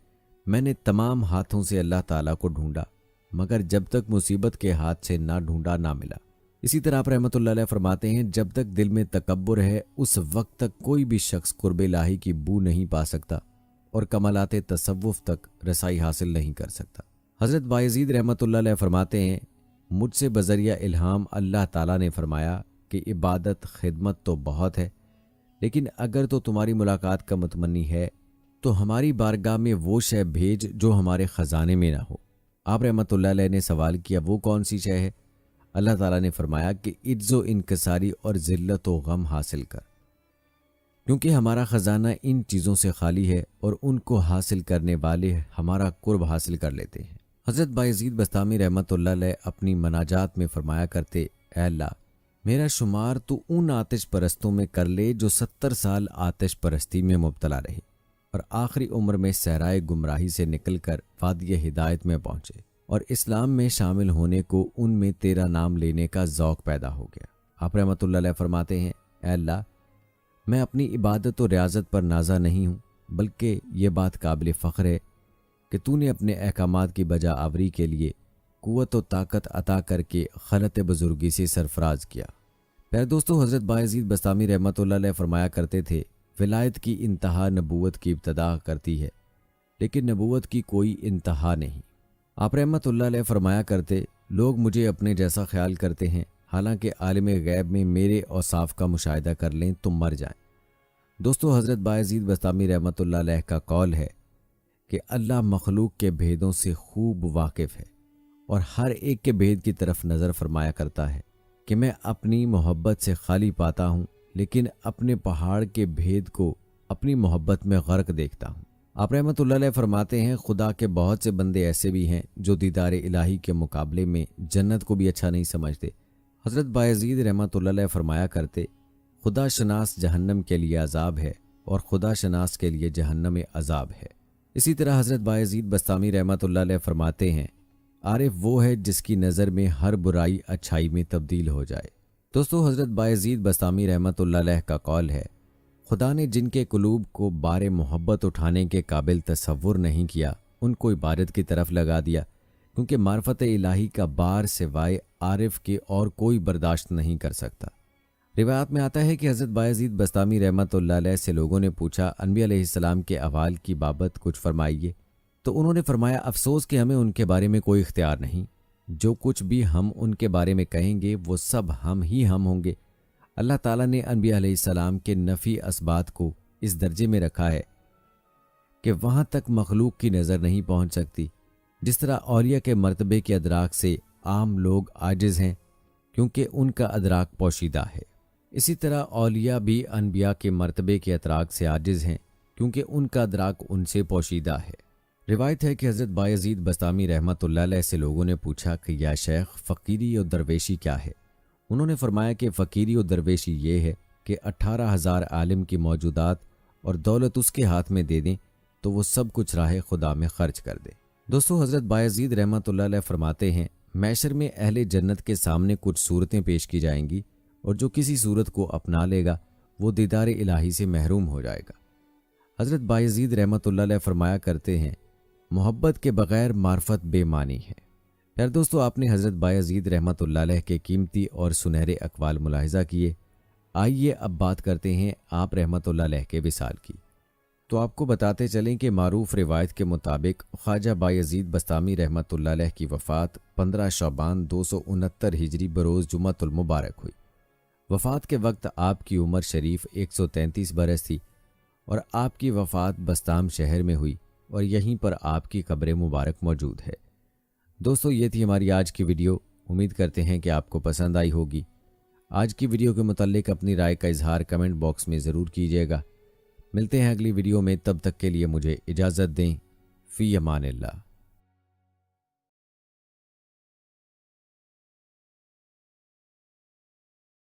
मैंने तमाम हाथों से अल्लाह ताला को ढूंढा, मगर जब तक मुसीबत के हाथ से ना ढूंढा ना मिला। इसी तरह आप रहमतुल्लाह अलैह फरमाते हैं, जब तक दिल में तकब्बुर है उस वक्त तक कोई भी शख्स कुर्ब इलाही की बू नहीं पा सकता और कमालाते तसव्वुफ तक रसाई हासिल नहीं कर सकता। हज़रत बायज़ीद रहमतुल्लाह अलैह फरमाते हैं, मुझसे बज़रिया इल्हाम अल्लाह ताला ने फरमाया कि इबादत खिदमत तो बहुत है, लेकिन अगर तो तुम्हारी मुलाकात का मुतमन्नी है तो हमारी बारगाह में वो शय भेज जो हमारे ख़जाने में ना हो। आप रहमतुल्लाह अलैह ने सवाल किया, वो कौन सी शय है? अल्लाह ताला ने फरमाया कि इज्जो इनकसारी और ज़िल्लत व गम हासिल कर, क्योंकि हमारा ख़जाना इन चीज़ों से खाली है और उनको हासिल करने वाले हमारा कुर्ब हासिल कर लेते हैं। हज़रत बायज़ीद बस्तामी रहमतुल्लाह अलैह अपनी मनाजात में फरमाया करते, ऐ अल्लाह, मेरा शुमार तो उन आतिश परस्तों में कर ले जो 70 साल आतिश परस्ती में मुब्तला रहे और आखिरी उम्र में सहराए गुमराही से निकलकर वादिय हिदायत में पहुँचे और इस्लाम में शामिल होने को उनमें तेरा नाम लेने का ज़ौक़ पैदा हो गया। आप रहमतुल्लाह अलैह फरमाते हैं, ऐ अल्लाह, मैं अपनी इबादत और रियाजत पर नाज़ा नहीं हूँ, बल्कि ये बात काबिल फ़ख्र है कि तूने अपने अहकामात की बजा आवरी के लिए कुव्वत व ताकत अता करके खलत बुजुर्गी से सरफराज किया। प्यारे दोस्तों, हज़रत बायज़ीद बस्तामी रहमतुल्लाह अलैह फरमाया करते थे, विलायत की इंतहा नबूवत की इब्तदा करती है, लेकिन नबूवत की कोई इंतहा नहीं। आप रहमतुल्लाह अलैह फरमाया करते, लोग मुझे अपने जैसा ख्याल करते हैं, हालांकि आलिम गैब में मेरे औसाफ का मुशाहिदा कर लें तो मर जाएं। दोस्तों, हज़रत बायज़ीद बस्तामी रहमतुल्लाह अलैह का कौल है कि अल्लाह मखलूक के भेदों से खूब वाकिफ़ है और हर एक के भेद की तरफ नज़र फरमाया करता है कि मैं अपनी मोहब्बत से खाली पाता हूँ, लेकिन अपने पहाड़ के भेद को अपनी मोहब्बत में गर्क देखता हूँ। आप रहमतुल्लाह अलैह फरमाते हैं, खुदा के बहुत से बंदे ऐसे भी हैं जो दीदार इलाही के मुकाबले में जन्नत को भी अच्छा नहीं समझते। हज़रत बायज़ीद रहमतुल्लाह अलैह फरमाया करते, खुदा शनास जहन्नम के लिए अजाब है और खुदा शनास के लिए जहन्नम अजाब है। इसी तरह हज़रत बायज़ीद बस्तामी रहमतुल्लाह अलैह फरमाते हैं, عارف وہ ہے जिसकी नज़र में हर बुराई अच्छाई में तब्दील हो जाए। दोस्तों, हज़रत बायज़ीद बस्तामी रहमतुल्लाह अलैह का कौल है, खुदा ने जिनके कुलूब को बारे मोहब्बत उठाने के काबिल तसव्वुर नहीं किया उनको इबादत की तरफ लगा दिया, क्योंकि मार्फत इलाही का बार सिवाय आरिफ के और कोई बर्दाश्त नहीं कर सकता। रिवायत में आता है कि हज़रत बायज़ीद बस्तामी रहमतुल्लाह अलैह से लोगों ने पूछा, अनबिया अलैहिस्सलाम के अहवाल की बाबत कुछ फरमाइए। तो उन्होंने फरमाया, अफसोस कि हमें उनके बारे में कोई इख्तियार नहीं। जो कुछ भी हम उनके बारे में कहेंगे वो सब हम होंगे। अल्लाह ताला ने अनबिया अलैहिस्सलाम के नफ़ी असबात को इस दर्जे में रखा है कि वहाँ तक मखलूक की नज़र नहीं पहुँच सकती। जिस तरह औलिया के मर्तबे के अदराक से आम लोग आजिज़ हैं क्योंकि उनका अदराक पोशीदा है, इसी तरह औलिया भी अनबिया के मर्तबे के अदराक से आजिज़ हैं क्योंकि उनका अदराक उनसे पोशीदा है। रिवायत है कि हज़रत बायज़ीद बस्तामी रहमतुल्लाह अलैह से लोगों ने पूछा कि या शेख, फ़कीरी और दरवेशी क्या है? उन्होंने फरमाया कि फ़कीरी और दरवेशी ये है कि 18,000 आलिम की मौजूदात और दौलत उसके हाथ में दे दें तो वो सब कुछ राह खुदा में खर्च कर दे। दोस्तों, हज़रत बायज़ीद रहमतुल्लाह अलैह फरमाते हैं, मैशर में अहले जन्नत के सामने कुछ सूरतें पेश की जाएंगी और जो किसी सूरत को अपना लेगा वो दीदार इलाही से महरूम हो जाएगा। हज़रत बायज़ीद रहमतुल्लाह अलैह फरमाया करते हैं, मोहब्बत के बग़ैर मार्फत बेमानी है। फिर दोस्तों, आपने हज़रत बायज़ीद रहमतुल्लाह अलैह के कीमती और सुनहरे अक़वाल मुलाहिज़ा किए। आइए अब बात करते हैं आप रहमतुल्लाह अलैह के विसाल की। तो आपको बताते चलें कि मारूफ रिवायत के मुताबिक ख्वाजा बायज़ीद बस्तामी रहमतुल्लाह अलैह की वफ़ात 15 शअबान 269 हिजरी बरोज़ जुम्मतुल मुबारक हुई। वफ़ात के वक्त आपकी उम्र शरीफ 133 बरस थी और आपकी वफ़ात बस्ताम शहर में हुई और यहीं पर आपकी कब्र मुबारक मौजूद है। दोस्तों, ये थी हमारी आज की वीडियो। उम्मीद करते हैं कि आपको पसंद आई होगी। आज की वीडियो के मुताल्लिक अपनी राय का इजहार कमेंट बॉक्स में ज़रूर कीजिएगा। मिलते हैं अगली वीडियो में, तब तक के लिए मुझे इजाज़त दें। फ़ी अमानिल्लाह।